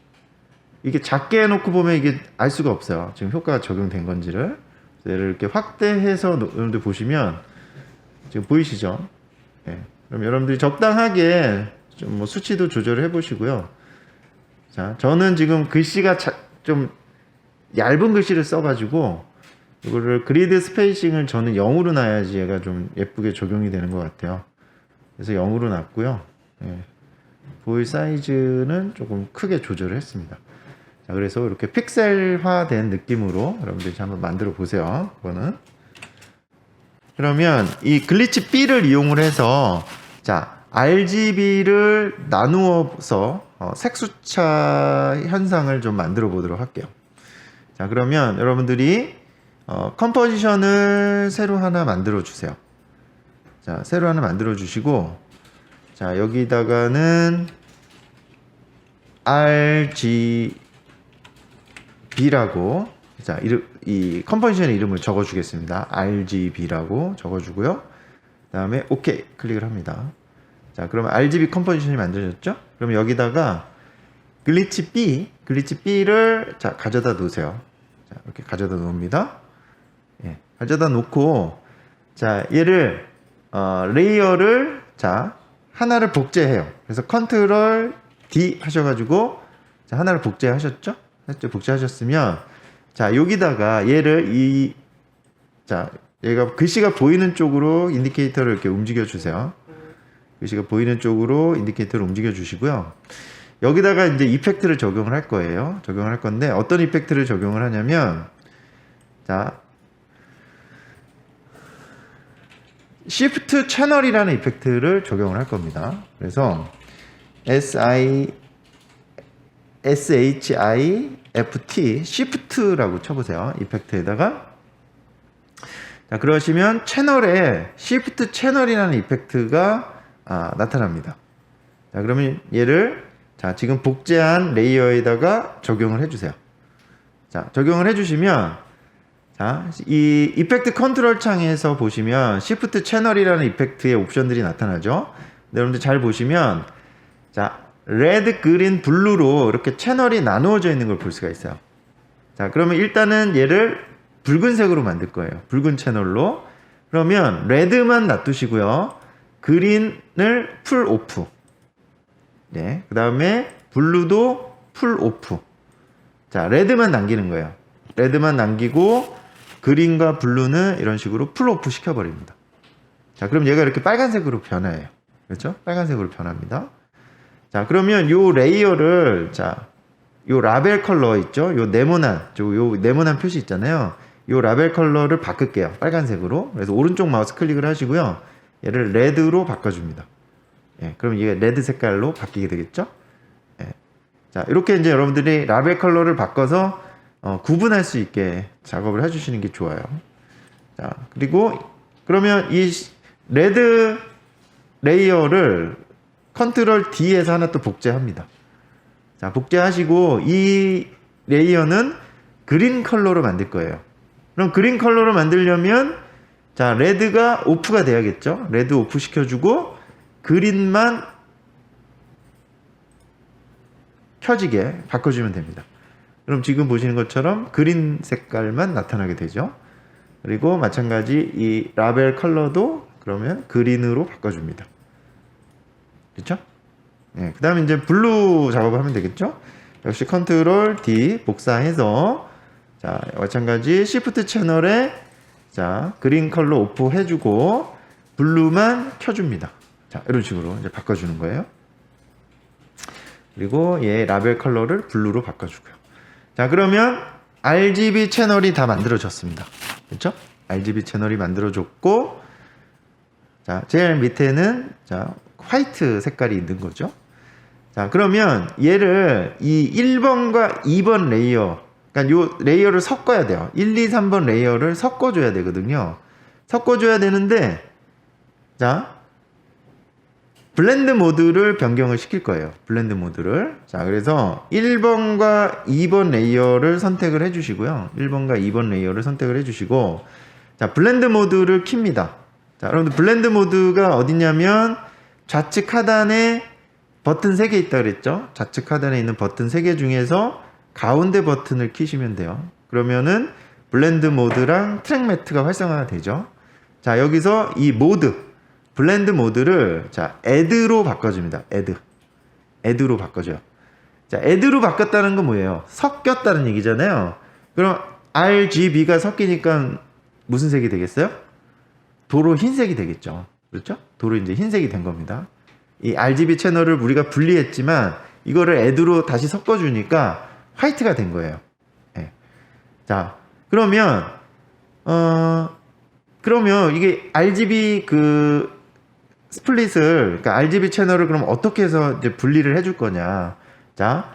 이게 작게 해놓고 보면 이게 알 수가 없어요. 지금 효과가 적용된 건지를. 얘를 이렇게 확대해서 여러분들 보시면 지금 보이시죠? 예. 그럼 여러분들이 적당하게 좀 뭐 수치도 조절을 해보시고요. 자, 저는 지금 글씨가 좀 얇은 글씨를 써가지고 이거를 그리드 스페이싱을 저는 0으로 놔야지 얘가 좀 예쁘게 적용이 되는 것 같아요. 그래서 0으로 놨고요. 예. 보일 사이즈는 조금 크게 조절을 했습니다. 자, 그래서 이렇게 픽셀화된 느낌으로 여러분들이 한번 만들어 보세요. 이거는. 그러면 이 글리치 B를 이용을 해서, 자, RGB를 나누어서 색수차 현상을 좀 만들어 보도록 할게요. 자, 그러면 여러분들이 컴포지션을 새로 하나 만들어 주세요. 자, 새로 하나 만들어 주시고, 자, 여기다가는 RGB라고, 자, 이 컴포지션 이름을 적어 주겠습니다. RGB라고 적어 주고요. 그 다음에 OK 클릭을 합니다. 자, 그러면 RGB 컴포지션이 만들어졌죠? 그러면 여기다가 글리치 B를 자, 가져다 놓으세요. 자, 이렇게 가져다 놓습니다. 예, 가져다 놓고, 자, 얘를 레이어를, 자, 하나를 복제해요. 그래서 컨트롤 D 하셔가지고, 자, 하나를 복제하셨죠? 복제하셨으면, 자, 여기다가 얘를 자, 얘가 글씨가 보이는 쪽으로 인디케이터를 이렇게 움직여 주세요. 글씨가 보이는 쪽으로 인디케이터를 움직여 주시고요. 여기다가 이제 이펙트를 적용을 할 거예요. 적용을 할 건데, 어떤 이펙트를 적용을 하냐면, 자, Shift 채널이라는 이펙트를 적용을 할 겁니다. 그래서 SHIFT, Shift라고 쳐보세요. 이펙트에다가. 자, 그러시면 채널에 Shift 채널이라는 이펙트가 나타납니다. 자, 그러면 얘를, 자, 지금 복제한 레이어에다가 적용을 해주세요. 자, 적용을 해주시면, 자, 이 이펙트 컨트롤 창에서 보시면 Shift 채널이라는 이펙트의 옵션들이 나타나죠. 네, 여러분들 잘 보시면 자, 레드, 그린, 블루로 이렇게 채널이 나누어져 있는 걸 볼 수가 있어요. 자, 그러면 일단은 얘를 붉은색으로 만들 거예요. 붉은 채널로. 그러면 레드만 놔두시고요. 그린을 풀 오프. 네, 그 다음에 블루도 풀 오프. 자, 레드만 남기는 거예요. 레드만 남기고 그린과 블루는 이런 식으로 풀 오프 시켜버립니다. 자, 그럼 얘가 이렇게 빨간색으로 변해요. 그렇죠? 빨간색으로 변합니다. 자, 그러면 요 레이어를, 자, 요 라벨 컬러 있죠? 요 네모난 표시 있잖아요. 요 라벨 컬러를 바꿀게요. 빨간색으로. 그래서 오른쪽 마우스 클릭을 하시고요. 얘를 레드로 바꿔줍니다. 예, 그럼 이게 레드 색깔로 바뀌게 되겠죠? 예. 자, 이렇게 이제 여러분들이 라벨 컬러를 바꿔서 구분할 수 있게 작업을 해주시는 게 좋아요. 자, 그리고 그러면 이 레드 레이어를 컨트롤 D에서 하나 또 복제합니다. 자, 복제하시고 이 레이어는 그린 컬러로 만들 거예요. 그럼 그린 컬러로 만들려면 자, 레드가 오프가 돼야겠죠? 레드 오프 시켜주고 그린만 켜지게 바꿔주면 됩니다. 그럼 지금 보시는 것처럼 그린 색깔만 나타나게 되죠. 그리고 마찬가지 이 라벨 컬러도 그러면 그린으로 바꿔줍니다. 그렇죠? 네, 그 다음에 이제 블루 작업을 하면 되겠죠? 역시 컨트롤 D 복사해서 자, 마찬가지 Shift 채널에 자, 그린 컬러 오프 해주고 블루만 켜줍니다. 자, 이런 식으로 이제 바꿔주는 거예요. 그리고 얘 라벨 컬러를 블루로 바꿔주고요. 자, 그러면 RGB 채널이 다 만들어졌습니다. 그렇죠? RGB 채널이 만들어졌고, 자, 제일 밑에는 자, 화이트 색깔이 있는 거죠. 자, 그러면 얘를 이 1번과 2번 레이어, 그러니까 요 레이어를 섞어야 돼요. 1, 2, 3번 레이어를 섞어줘야 되거든요. 섞어줘야 되는데, 자, 블렌드 모드를 변경을 시킬 거예요. 블렌드 모드를. 자, 그래서 1번과 2번 레이어를 선택을 해주시고요. 1번과 2번 레이어를 선택을 해주시고, 자, 블렌드 모드를 킵니다. 자, 여러분들 블렌드 모드가 어디냐면 좌측 하단에 버튼 3개 있다 그랬죠? 좌측 하단에 있는 버튼 3개 중에서 가운데 버튼을 키시면 돼요. 그러면은 블렌드 모드랑 트랙 매트가 활성화가 되죠. 자, 여기서 이 모드, 블렌드 모드를 자, add로 바꿔줍니다. add로 바꿔줘요. 자, add로 바꿨다는 건 뭐예요? 섞였다는 얘기잖아요. 그럼 RGB가 섞이니까 무슨 색이 되겠어요? 도로 흰색이 되겠죠. 그렇죠? 도로 이제 흰색이 된 겁니다. 이 RGB 채널을 우리가 분리했지만 이거를 add로 다시 섞어주니까 화이트가 된 거예요. 네. 자, 그러면 이게 RGB 그 스플릿을, 그러니까 RGB 채널을 그럼 어떻게 해서 이제 분리를 해줄 거냐. 자,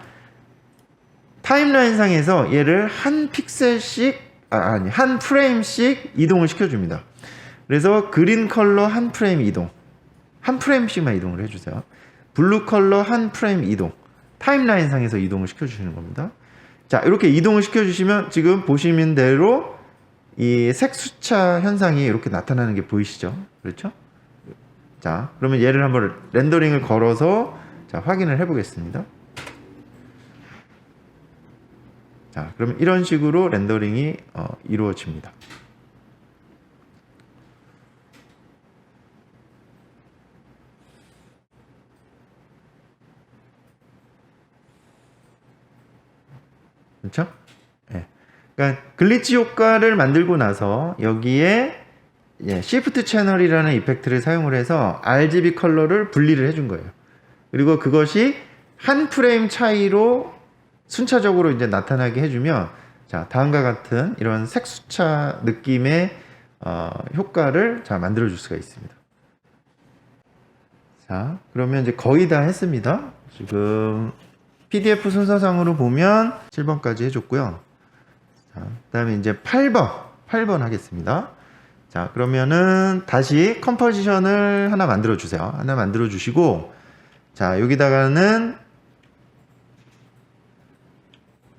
타임라인 상에서 얘를 한 픽셀씩, 한 프레임씩 이동을 시켜줍니다. 그래서 그린 컬러 한 프레임 이동. 한 프레임씩만 이동을 해주세요. 블루 컬러 한 프레임 이동. 타임라인 상에서 이동을 시켜주시는 겁니다. 자, 이렇게 이동을 시켜주시면 지금 보시는 대로 이 색수차 현상이 이렇게 나타나는 게 보이시죠? 그렇죠? 자, 그러면 얘를 한번 렌더링을 걸어서 자, 확인을 해보겠습니다. 자, 그러면 이런 식으로 렌더링이 이루어집니다. 그렇죠? 네. 그러니까 글리치 효과를 만들고 나서 여기에 Shift 채널이라는 이펙트를 사용을 해서 RGB 컬러를 분리를 해준 거예요. 그리고 그것이 한 프레임 차이로 순차적으로 이제 나타나게 해주면 자, 다음과 같은 이런 색수차 느낌의 효과를 자, 만들어 줄 수가 있습니다. 자, 그러면 이제 거의 다 했습니다. 지금 PDF 순서상으로 보면 7번까지 해줬고요. 자, 그 다음에 이제 8번 하겠습니다. 자, 그러면은 다시 컴포지션을 하나 만들어 주세요. 하나 만들어 주시고, 자, 여기다가는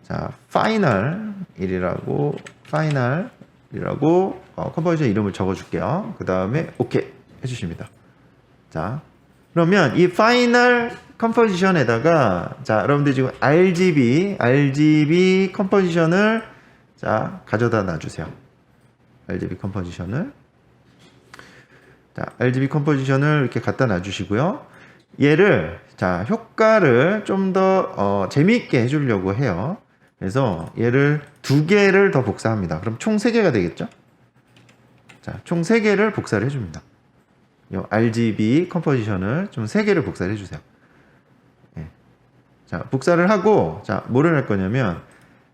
자, 파이널 1이라고 파이널 이라고 컴포지션 이름을 적어줄게요. 그 다음에 오케이 해주십니다. 자, 그러면 이 파이널 컴포지션에다가 자, 여러분들 지금 RGB 컴포지션을 자, 가져다 놔주세요. RGB 컴포지션을 자, RGB 컴포지션을 이렇게 갖다 놔주시고요. 얘를 자, 효과를 좀 더 재미있게 해주려고 해요. 그래서 얘를 2개를 더 복사합니다. 그럼 총 3개가 되겠죠? 자, 총 3개를 복사를 해줍니다. 이 RGB 컴포지션을 좀 3개를 복사를 해주세요. 예. 자, 복사를 하고, 자, 뭐를 할 거냐면,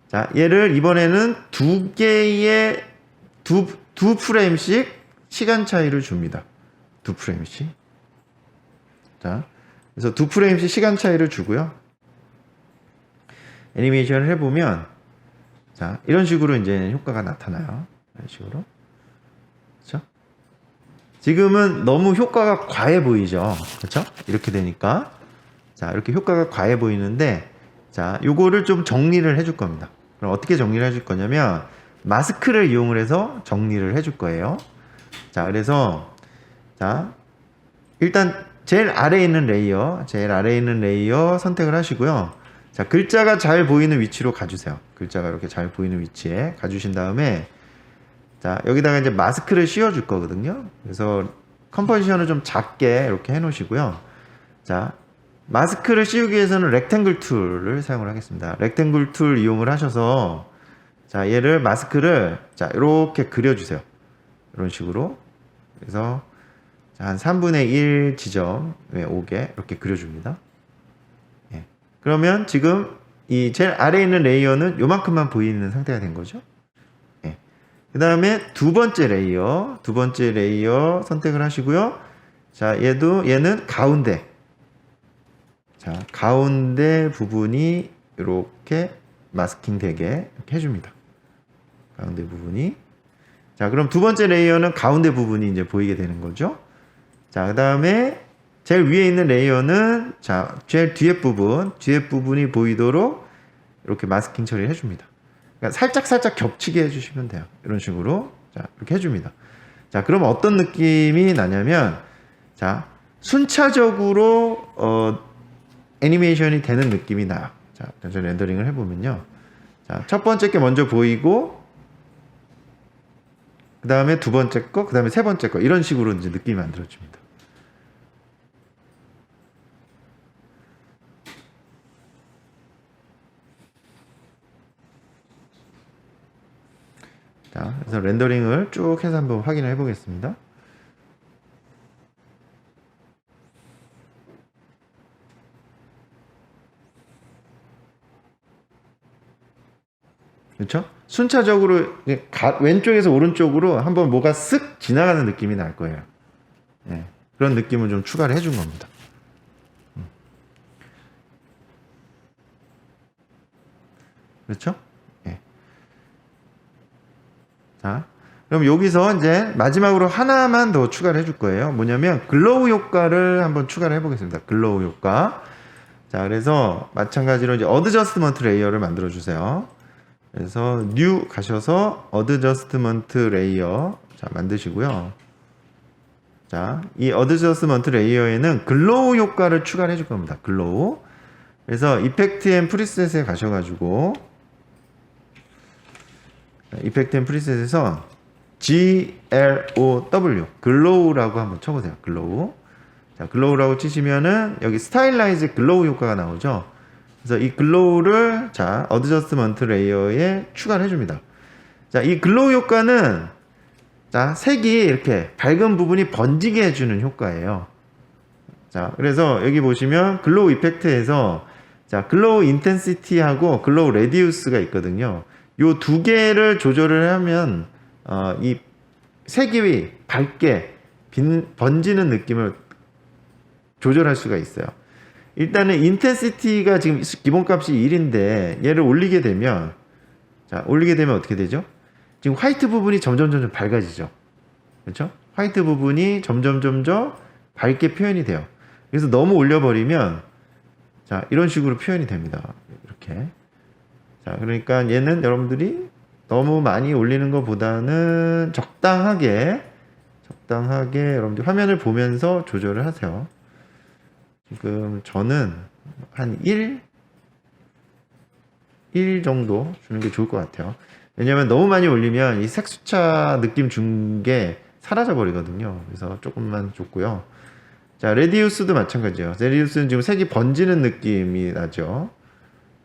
자, 얘를 이번에는 2개의, 두 프레임씩 시간 차이를 줍니다. 2프레임씩. 자, 그래서 2프레임씩 시간 차이를 주고요. 애니메이션을 해보면, 자, 이런 식으로 이제 효과가 나타나요. 이런 식으로. 그렇죠? 지금은 너무 효과가 과해 보이죠. 그렇죠? 이렇게 되니까. 자, 이렇게 효과가 과해 보이는데, 자, 요거를 좀 정리를 해줄 겁니다. 그럼 어떻게 정리를 해줄 거냐면, 마스크를 이용을 해서 정리를 해줄 거예요. 자, 그래서, 자, 일단, 제일 아래에 있는 레이어 선택을 하시고요. 자, 글자가 잘 보이는 위치로 가주세요. 글자가 이렇게 잘 보이는 위치에 가주신 다음에, 자, 여기다가 이제 마스크를 씌워줄 거거든요. 그래서 컴포지션을 좀 작게 이렇게 해놓으시고요. 자, 마스크를 씌우기 위해서는 렉탱글 툴을 사용을 하겠습니다. 렉탱글 툴 이용을 하셔서, 자, 얘를 마스크를, 자, 이렇게 그려주세요. 이런 식으로. 그래서, 자, 한 3분의 1 지점에 오게 이렇게 그려줍니다. 예. 그러면 지금 이 제일 아래에 있는 레이어는 요만큼만 보이는 상태가 된 거죠. 예. 그 다음에 두 번째 레이어 선택을 하시고요. 자, 얘는 가운데. 자, 가운데 부분이 이렇게 마스킹 되게 이렇게 해줍니다. 가운데 부분이. 자, 그럼 두 번째 레이어는 가운데 부분이 이제 보이게 되는 거죠. 자, 그 다음에 제일 위에 있는 레이어는 자, 제일 뒤에 부분이 보이도록 이렇게 마스킹 처리를 해줍니다. 그러니까 살짝 겹치게 해주시면 돼요. 이런 식으로. 자, 이렇게 해줍니다. 자, 그럼 어떤 느낌이 나냐면, 자, 순차적으로, 애니메이션이 되는 느낌이 나요. 자, 전체 렌더링을 해보면요. 자, 첫 번째 게 먼저 보이고, 그 다음에 두 번째 거, 그 다음에 세 번째 거, 이런 식으로 이제 느낌이 만들어집니다. 자, 그래서 렌더링을 쭉 해서 한번 확인을 해보겠습니다. 그렇죠? 순차적으로 왼쪽에서 오른쪽으로 한번 뭐가 쓱 지나가는 느낌이 날 거예요. 네, 그런 느낌을 좀 추가를 해준 겁니다. 그렇죠? 네. 자, 그럼 여기서 이제 마지막으로 하나만 더 추가를 해줄 거예요. 뭐냐면 글로우 효과를 한번 추가를 해보겠습니다. 글로우 효과. 자, 그래서 마찬가지로 이제 어드저스트먼트 레이어를 만들어 주세요. 그래서 뉴 가셔서 어드저스트먼트 레이어 자 만드시고요. 자, 이 어드저스트먼트 레이어에는 글로우 효과를 추가를 해줄 겁니다. 글로우. 그래서 이펙트 앤 프리셋에 가셔가지고 이펙트 앤 프리셋에서 GLOW 글로우라고 한번 쳐보세요. 글로우. 자, 글로우라고 치시면은 여기 스타일라이즈 글로우 효과가 나오죠. 그래서 이 글로우를 자 어드저스트먼트 레이어에 추가를 해줍니다. 자, 이 글로우 효과는 자 색이 이렇게 밝은 부분이 번지게 해주는 효과예요. 자, 그래서 여기 보시면 글로우 이펙트에서 자 글로우 인텐시티하고 글로우 레디우스가 있거든요. 요 두 개를 조절을 하면 이 색이 밝게 번지는 느낌을 조절할 수가 있어요. 일단은 인텐시티가 지금 기본값이 1인데 얘를 올리게 되면 자 올리게 되면 어떻게 되죠? 지금 화이트 부분이 점점 밝아지죠. 그렇죠? 화이트 부분이 점점 밝게 표현이 돼요. 그래서 너무 올려버리면 자 이런 식으로 표현이 됩니다. 이렇게. 자, 그러니까 얘는 여러분들이 너무 많이 올리는 것보다는 적당하게 여러분들 화면을 보면서 조절을 하세요. 지금 저는 한 1 정도 주는 게 좋을 것 같아요. 왜냐면 너무 많이 올리면 이 색수차 느낌 준 게 사라져 버리거든요. 그래서 조금만 줬고요. 자, 레디우스도 마찬가지예요. 레디우스는 지금 색이 번지는 느낌이 나죠.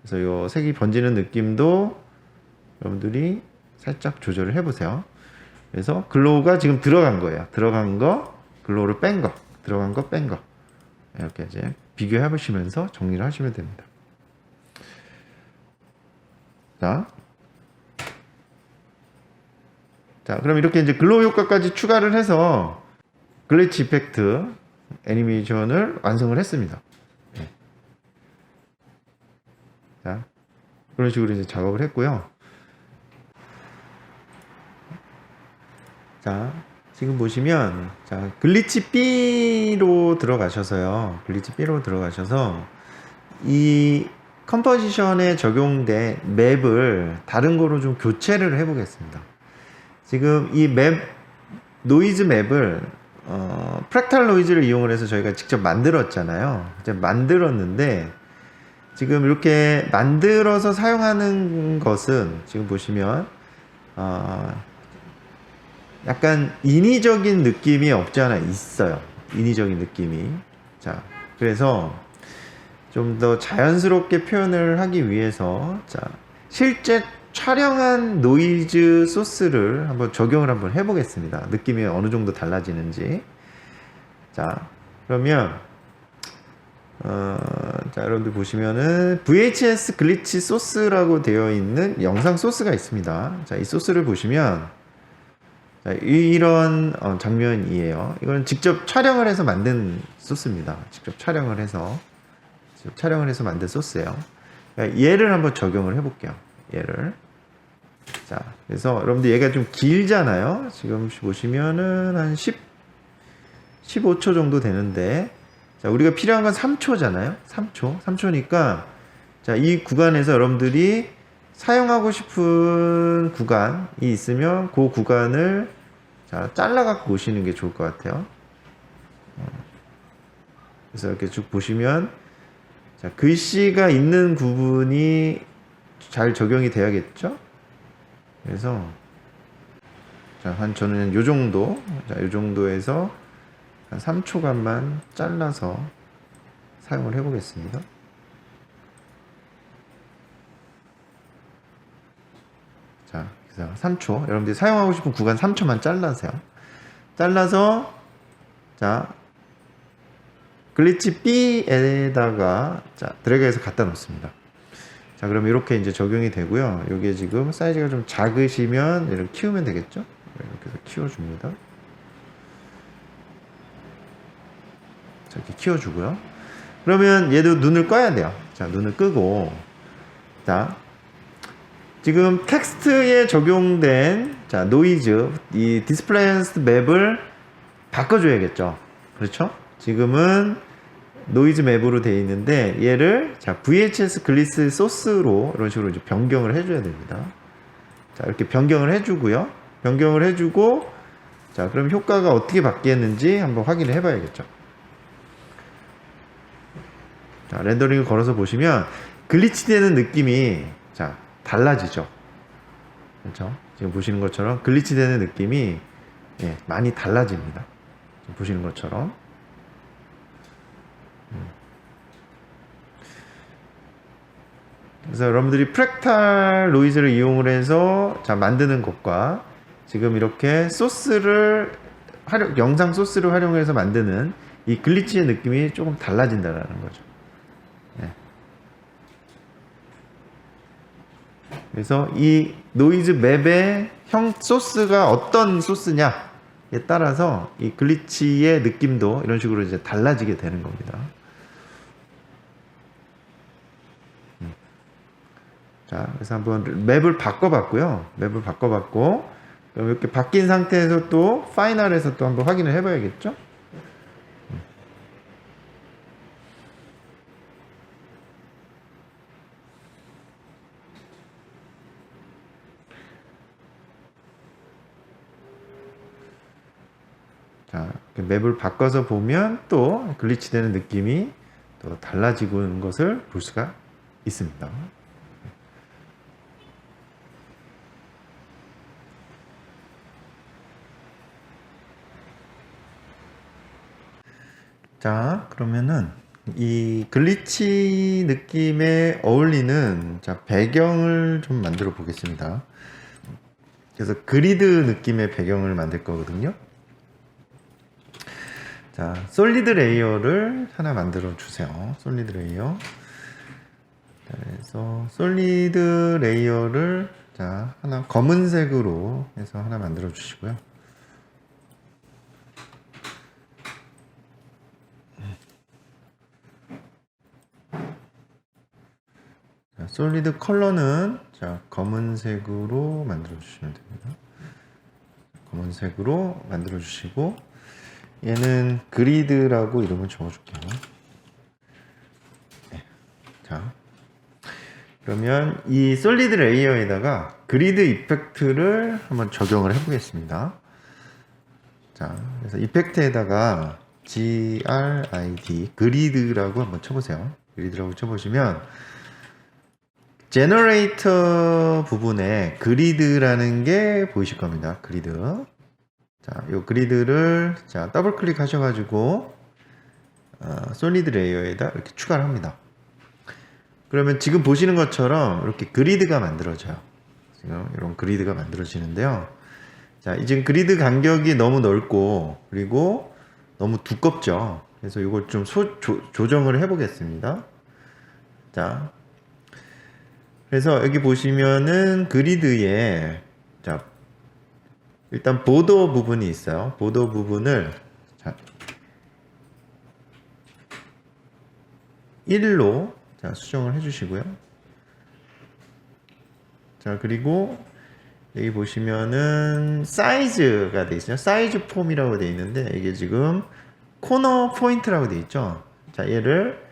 그래서 요 색이 번지는 느낌도 여러분들이 살짝 조절을 해보세요. 그래서 글로우가 지금 들어간 거예요. 들어간 거, 글로우를 뺀 거, 들어간 거, 뺀 거. 이렇게 이제 비교해 보시면서 정리를 하시면 됩니다. 자, 그럼 이렇게 이제 글로우 효과까지 추가를 해서 글리치 이펙트 애니메이션을 완성을 했습니다. 자, 그런 식으로 이제 작업을 했고요. 자, 지금 보시면, 자, 글리치 B로 들어가셔서요. 글리치 B로 들어가셔서, 이 컴포지션에 적용된 맵을 다른 거로 좀 교체를 해보겠습니다. 지금 이 맵, 노이즈 맵을, 프랙탈 노이즈를 이용을 해서 저희가 직접 만들었잖아요. 이제 만들었는데, 지금 이렇게 만들어서 사용하는 것은 지금 보시면, 약간 인위적인 느낌이 없지 않아 있어요. 인위적인 느낌이. 자, 그래서 좀 더 자연스럽게 표현을 하기 위해서, 자, 실제 촬영한 노이즈 소스를 한번 적용을 한번 해보겠습니다. 느낌이 어느 정도 달라지는지. 자, 그러면, 자, 여러분들 보시면은 VHS 글리치 소스라고 되어 있는 영상 소스가 있습니다. 자, 이 소스를 보시면, 자, 이런 장면이에요. 이건 직접 촬영을 해서 만든 소스입니다. 직접 촬영을 해서 만든 소스예요. 얘를 한번 적용을 해볼게요. 얘를. 자, 그래서 여러분들 얘가 좀 길잖아요. 지금 보시면은 한 15초 정도 되는데, 자, 우리가 필요한 건 3초잖아요. 3초니까, 자, 이 구간에서 여러분들이 사용하고 싶은 구간이 있으면 그 구간을 자, 잘라갖고 오시는 게 좋을 것 같아요. 그래서 이렇게 쭉 보시면, 자, 글씨가 있는 부분이 잘 적용이 돼야겠죠? 그래서, 자, 저는 요 정도, 자, 요 정도에서 한 3초간만 잘라서 사용을 해보겠습니다. 자, 그래서 3초. 여러분들이 사용하고 싶은 구간 3초만 잘라세요. 잘라서, 자, 글리치 B에다가, 자, 드래그해서 갖다 놓습니다. 자, 그럼 이렇게 이제 적용이 되고요. 이게 지금 사이즈가 좀 작으시면 이렇게 키우면 되겠죠? 이렇게 해서 키워줍니다. 자, 이렇게 키워주고요. 그러면 얘도 눈을 꺼야 돼요. 자, 눈을 끄고, 자, 지금 텍스트에 적용된, 자, 노이즈, 이 디스플레이언스 맵을 바꿔줘야겠죠. 그렇죠? 지금은 노이즈 맵으로 되어 있는데, 얘를, 자, VHS 글리스 소스로 이런 식으로 이제 변경을 해줘야 됩니다. 자, 이렇게 변경을 해주고요. 변경을 해주고, 자, 그럼 효과가 어떻게 바뀌었는지 한번 확인을 해봐야겠죠. 자, 렌더링을 걸어서 보시면 글리치 되는 느낌이, 자, 달라지죠. 그렇죠? 지금 보시는 것처럼 글리치 되는 느낌이, 예, 많이 달라집니다. 지금 보시는 것처럼. 그래서 여러분들이 프랙탈 노이즈를 이용을 해서, 자, 만드는 것과 지금 이렇게 소스를 영상 소스를 활용해서 만드는 이 글리치의 느낌이 조금 달라진다는 거죠. 네. 그래서 이 노이즈 맵의 소스가 어떤 소스냐에 따라서 이 글리치의 느낌도 이런 식으로 이제 달라지게 되는 겁니다. 자, 그래서 한번 맵을 바꿔봤고요. 맵을 바꿔봤고, 그럼 이렇게 바뀐 상태에서 또 파이널에서 또 한번 확인을 해봐야겠죠? 자, 맵을 바꿔서 보면 또 글리치 되는 느낌이 또 달라지고 있는 것을 볼 수가 있습니다. 자, 그러면은 이 글리치 느낌에 어울리는 자, 배경을 좀 만들어 보겠습니다. 그래서 그리드 느낌의 배경을 만들 거거든요. 자, 솔리드 레이어를 하나 만들어 주세요. 솔리드 레이어. 자, 그래서 솔리드 레이어를 자, 하나 검은색으로 해서 하나 만들어 주시고요. 자, 솔리드 컬러는 자, 검은색으로 만들어 주시면 됩니다. 검은색으로 만들어 주시고 얘는 그리드라고 이름을 적어줄게요. 네. 자, 그러면 이 솔리드 레이어에다가 그리드 이펙트를 한번 적용을 해보겠습니다. 자, 그래서 이펙트에다가 grid 그리드라고 한번 쳐보세요. 그리드라고 쳐보시면 제너레이터 부분에 그리드라는 게 보이실 겁니다. 그리드. 자, 요 그리드를 자 더블 클릭하셔가지고 솔리드 레이어에다 이렇게 추가를 합니다. 그러면 지금 보시는 것처럼 이렇게 그리드가 만들어져요. 지금 이런 그리드가 만들어지는데요. 자, 지금 그리드 간격이 너무 넓고 그리고 너무 두껍죠. 그래서 이걸 좀 조정을 해보겠습니다. 자, 그래서 여기 보시면은 그리드에 자 일단 보더 부분이 있어요. 보더 부분을 자 1로 자 수정을 해주시고요. 자, 그리고 여기 보시면은 사이즈가 돼 있어요. 사이즈 폼이라고 돼 있는데 이게 지금 코너 포인트라고 돼 있죠. 자, 얘를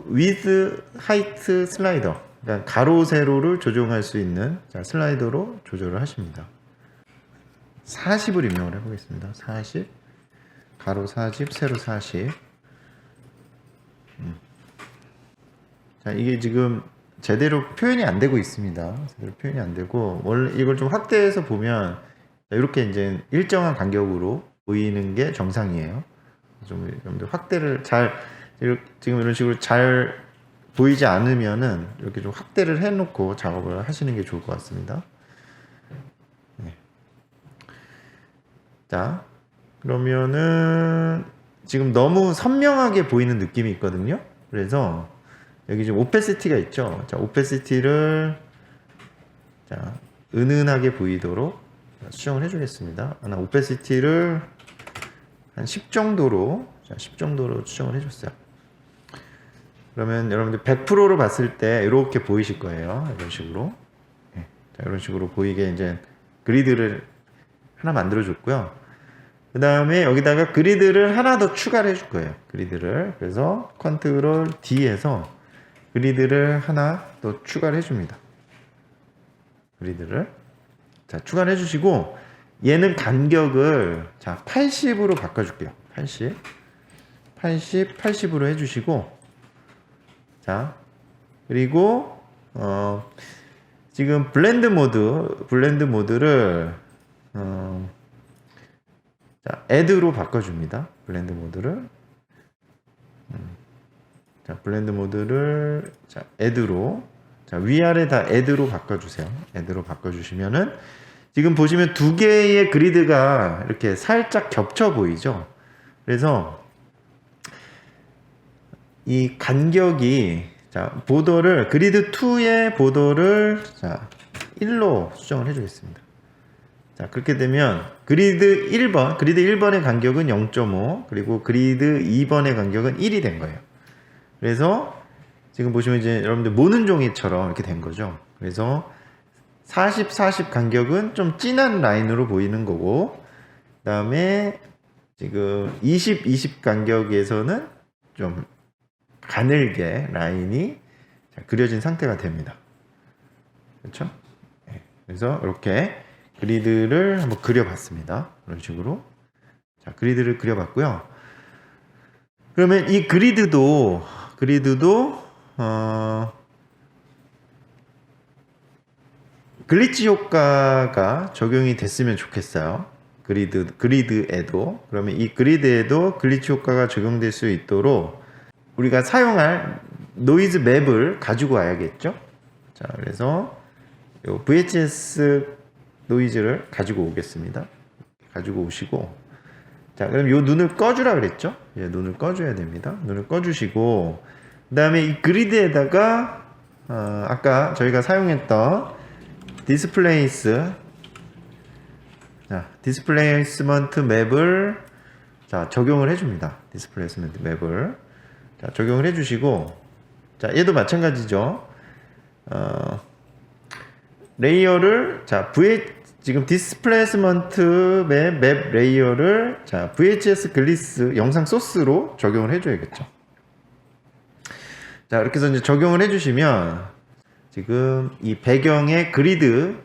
with height 슬라이더, 그러니까 가로 세로를 조정할 수 있는 자, 슬라이더로 조절을 하십니다. 40을 입력을 해보겠습니다. 40 가로 40 세로 40. 자, 이게 지금 제대로 표현이 안 되고 있습니다. 제대로 표현이 안 되고 원래 이걸 좀 확대해서 보면 이렇게 이제 일정한 간격으로 보이는 게 정상이에요. 좀 여러분들 확대를 잘 지금 이런 식으로 잘 보이지 않으면은 이렇게 좀 확대를 해놓고 작업을 하시는 게 좋을 것 같습니다. 네. 자, 그러면은 지금 너무 선명하게 보이는 느낌이 있거든요. 그래서 여기 지금 오페시티가 있죠. 자, 오페시티를 자, 은은하게 보이도록 수정을 해주겠습니다. 하나 오페시티를 한 10 정도로 자, 10 정도로 수정을 해줬어요. 그러면 여러분들 100%로 봤을 때 이렇게 보이실 거예요. 이런 식으로. 네. 자, 이런 식으로 보이게 이제 그리드를 하나 만들어줬고요. 그 다음에 여기다가 그리드를 하나 더 추가를 해줄 거예요. 그리드를. 그래서 컨트롤 D에서 그리드를 하나 더 추가를 해줍니다. 그리드를. 자, 추가를 해주시고, 얘는 간격을, 자, 80으로 바꿔줄게요. 80으로 해주시고, 자, 그리고, 지금 블렌드 모드를, 자, add로 바꿔줍니다. 블렌드 모드를. 자, 블렌드 모드를, 자, add로. 자, 위아래 다 add로 바꿔주세요. add로 바꿔주시면은, 지금 보시면 두 개의 그리드가 이렇게 살짝 겹쳐 보이죠? 그래서, 이 간격이, 자, 보더를, 그리드 2의 보더를, 자, 1로 수정을 해주겠습니다. 자, 그렇게 되면 그리드 1번의 간격은 0.5, 그리고 그리드 2번의 간격은 1이 된 거예요. 그래서 지금 보시면 이제 여러분들 모는 종이처럼 이렇게 된 거죠. 그래서 40 간격은 좀 진한 라인으로 보이는 거고, 그 다음에 지금 20 간격에서는 좀 가늘게 라인이 그려진 상태가 됩니다. 그렇죠? 네. 그래서 이렇게 그리드를 한번 그려봤습니다. 이런 식으로. 자, 그리드를 그려봤고요. 그러면 이 그리드도 글리치 효과가 적용이 됐으면 좋겠어요. 그리드에도. 그러면 이 그리드에도 글리치 효과가 적용될 수 있도록 우리가 사용할 노이즈 맵을 가지고 와야겠죠. 자, 그래서 요 VHS 노이즈를 가지고 오겠습니다. 가지고 오시고, 자, 그럼 요 눈을 꺼주라 그랬죠? 예, 눈을 꺼줘야 됩니다. 눈을 꺼주시고, 그 다음에 이 그리드에다가 아까 저희가 사용했던 디스플레이스먼트 맵을 자, 적용을 해줍니다. 디스플레이스먼트 맵을 자, 적용을 해주시고, 자, 얘도 마찬가지죠. 레이어를 자, 지금 디스플레이스먼트 맵 레이어를 자, VHS 글리스 영상 소스로 적용을 해줘야겠죠. 자, 이렇게 해서 이제 적용을 해주시면 지금 이 배경의 그리드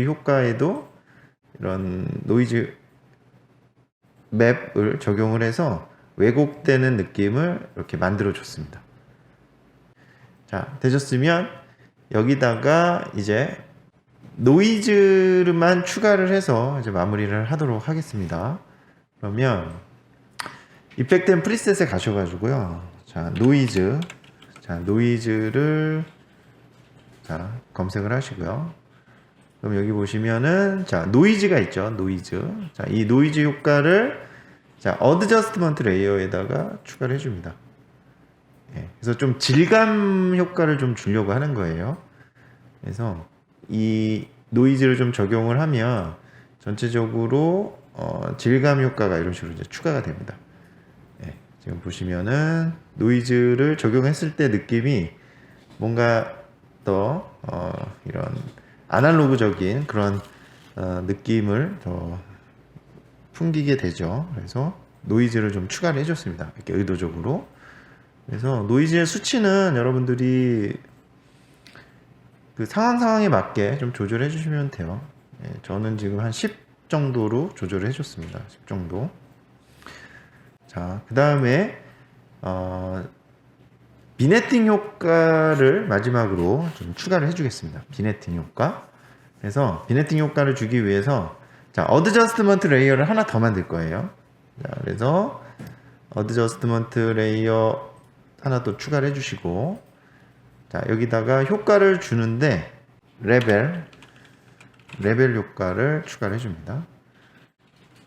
효과에도 이런 노이즈 맵을 적용을 해서 왜곡되는 느낌을 이렇게 만들어 줬습니다. 자, 되셨으면 여기다가 이제 노이즈만 추가를 해서 이제 마무리를 하도록 하겠습니다. 그러면 이펙트 앤 프리셋에 가셔가지고요. 자, 노이즈를 자, 검색을 하시고요. 그럼 여기 보시면은 자, 노이즈가 있죠. 노이즈. 자, 이 노이즈 효과를 자, 어드저스트먼트 레이어에다가 추가를 해줍니다. 예, 그래서 좀 질감 효과를 좀 주려고 하는 거예요. 그래서 이 노이즈를 좀 적용을 하면 전체적으로 질감 효과가 이런 식으로 이제 추가가 됩니다. 예, 지금 보시면은 노이즈를 적용했을 때 느낌이 뭔가 더 이런 아날로그적인 그런 느낌을 더 풍기게 되죠. 그래서 노이즈를 좀 추가를 해줬습니다. 이렇게 의도적으로. 그래서 노이즈의 수치는 여러분들이 그 상황에 맞게 좀 조절해 주시면 돼요. 예, 저는 지금 한 10 정도로 조절을 해줬습니다. 10 정도. 자, 그 다음에 비네팅 효과를 마지막으로 좀 추가를 해주겠습니다. 비네팅 효과. 그래서 비네팅 효과를 주기 위해서 자, 어드저스트먼트 레이어를 하나 더 만들 거예요. 자, 그래서 어드저스트먼트 레이어 하나 또 추가를 해주시고, 자, 여기다가 효과를 주는데 레벨 효과를 추가를 해줍니다.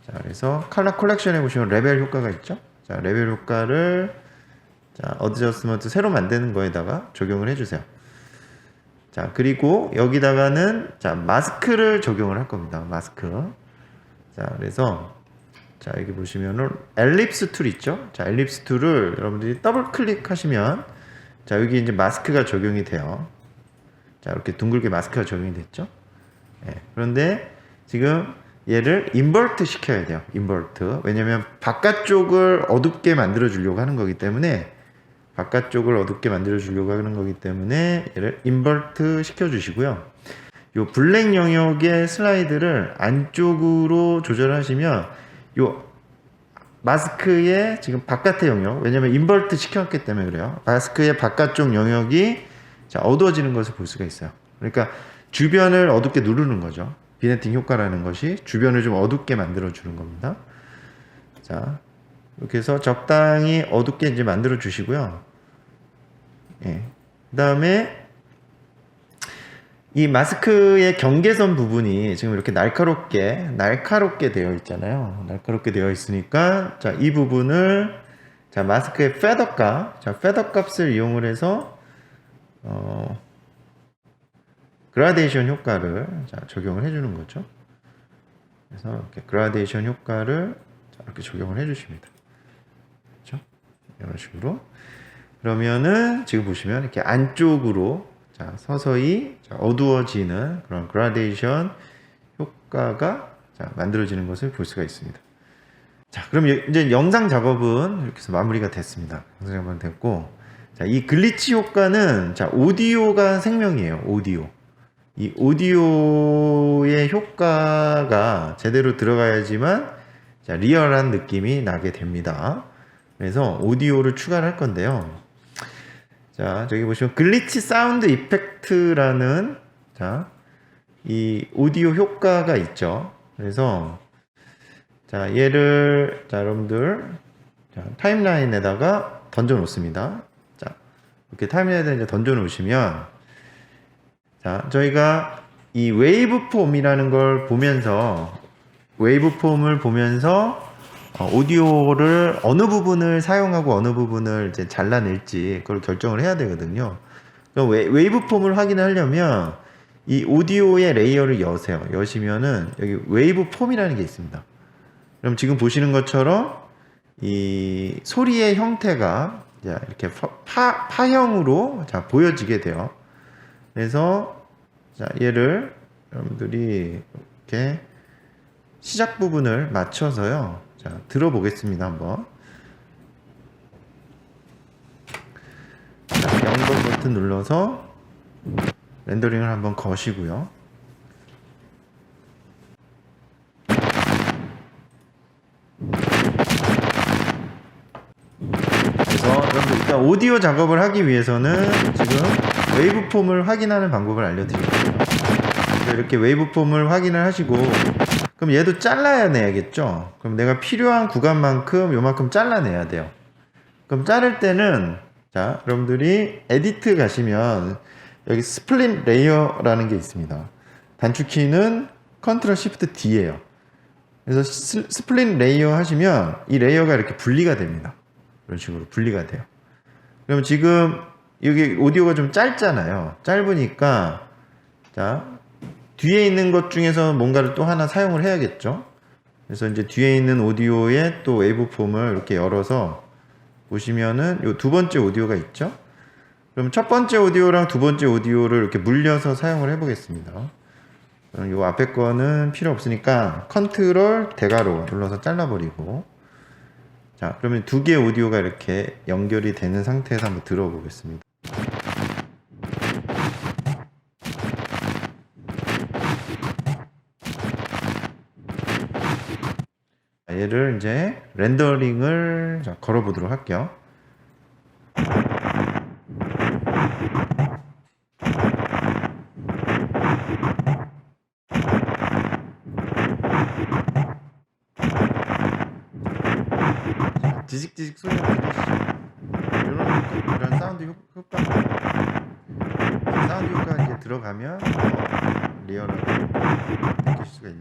자, 그래서 컬러 컬렉션에 보시면 레벨 효과가 있죠. 자, 레벨 효과를 자, 어드저스트먼트 새로 만드는 거에다가 적용을 해주세요. 자, 그리고 여기다가는 자, 마스크를 적용을 할 겁니다. 마스크. 자, 그래서 자, 여기 보시면은 엘립스 툴 있죠. 자, 엘립스 툴을 여러분들이 더블 클릭하시면 자, 여기 이제 마스크가 적용이 돼요. 자, 이렇게 둥글게 마스크가 적용이 됐죠. 예, 그런데 지금 얘를 인버트 시켜야 돼요. 인버트. 왜냐면 바깥쪽을 어둡게 만들어 주려고 하는 거기 때문에 얘를 인버트 시켜 주시고요. 요 블랙 영역의 슬라이드를 안쪽으로 조절하시면 요 마스크의 지금 바깥의 영역, 왜냐면 인버트 시켰기 때문에 그래요. 마스크의 바깥쪽 영역이 자, 어두워지는 것을 볼 수가 있어요. 그러니까 주변을 어둡게 누르는 거죠. 비네팅 효과라는 것이 주변을 좀 어둡게 만들어 주는 겁니다. 자, 이렇게 해서 적당히 어둡게 이제 만들어 주시고요. 예. 그 다음에 이 마스크의 경계선 부분이 지금 이렇게 날카롭게 되어 있잖아요. 날카롭게 되어 있으니까 자, 이 부분을 자, 마스크의 패더 값을 이용을 해서 그라데이션 효과를 자, 적용을 해주는 거죠. 그래서 이렇게 그라데이션 효과를 자, 이렇게 적용을 해주십니다. 그렇죠? 이런 식으로. 그러면은 지금 보시면 이렇게 안쪽으로 자, 서서히 자, 어두워지는 그런 그라데이션 효과가 자, 만들어지는 것을 볼 수가 있습니다. 자, 그럼 이제 영상 작업은 이렇게 해서 마무리가 됐습니다. 영상 작업은 됐고, 자, 이 글리치 효과는 자, 오디오가 생명이에요. 이 오디오의 효과가 제대로 들어가야지만 자, 리얼한 느낌이 나게 됩니다. 그래서 오디오를 추가를 할 건데요. 자, 저기 보시면 글리치 사운드 이펙트라는 자, 이 오디오 효과가 있죠. 그래서 자, 얘를 자, 여러분들 자, 타임라인에다가 던져 놓습니다. 자, 이렇게 타임라인에다 이제 던져 놓으시면 자, 저희가 이 웨이브폼이라는 걸 보면서 웨이브폼을 보면서 오디오를 어느 부분을 사용하고 어느 부분을 이제 잘라낼지 그걸 결정을 해야 되거든요. 그럼 웨이브폼을 확인하려면 이 오디오의 레이어를 여세요. 여시면은 여기 웨이브폼이라는 게 있습니다. 그럼 지금 보시는 것처럼 이 소리의 형태가 이렇게 파형으로 자, 보여지게 돼요. 그래서 자, 얘를 여러분들이 이렇게 시작 부분을 맞춰서요. 자, 들어보겠습니다. 한번. 자, 0번 버튼 눌러서 렌더링을 한번 거시고요. 그래서 여러분들 일단 오디오 작업을 하기 위해서는 지금 웨이브폼을 확인하는 방법을 알려드릴게요. 이렇게 웨이브폼을 확인을 하시고 그럼 얘도 잘라내야겠죠. 그럼 내가 필요한 구간만큼 요만큼 잘라내야 돼요. 그럼 자를 때는 자, 여러분들이 에디트 가시면 여기 스플릿 레이어라는 게 있습니다. 단축키는 컨트롤 시프트 D예요. 그래서 스플릿 레이어 하시면 이 레이어가 이렇게 분리가 됩니다. 이런 식으로 분리가 돼요. 그럼 지금 여기 오디오가 좀 짧잖아요. 짧으니까 자, 뒤에 있는 것 중에서 뭔가를 또 하나 사용을 해야겠죠. 그래서 이제 뒤에 있는 오디오에 또 웨이브폼을 이렇게 열어서 보시면은 요 두 번째 오디오가 있죠. 그럼 첫 번째 오디오랑 두 번째 오디오를 이렇게 물려서 사용을 해보겠습니다. 그럼 요 앞에 거는 필요 없으니까 컨트롤 대괄호 눌러서 잘라버리고 자, 그러면 두 개의 오디오가 이렇게 연결이 되는 상태에서 한번 들어보겠습니다. 얘를 이제 렌더링을 자, 걸어보도록 할게요. 자, 지직지직 소리가 들리시죠? 이런 사운드 효과, 사운드 효과가 이제 들어가면 리얼하게 느낄 수가 있는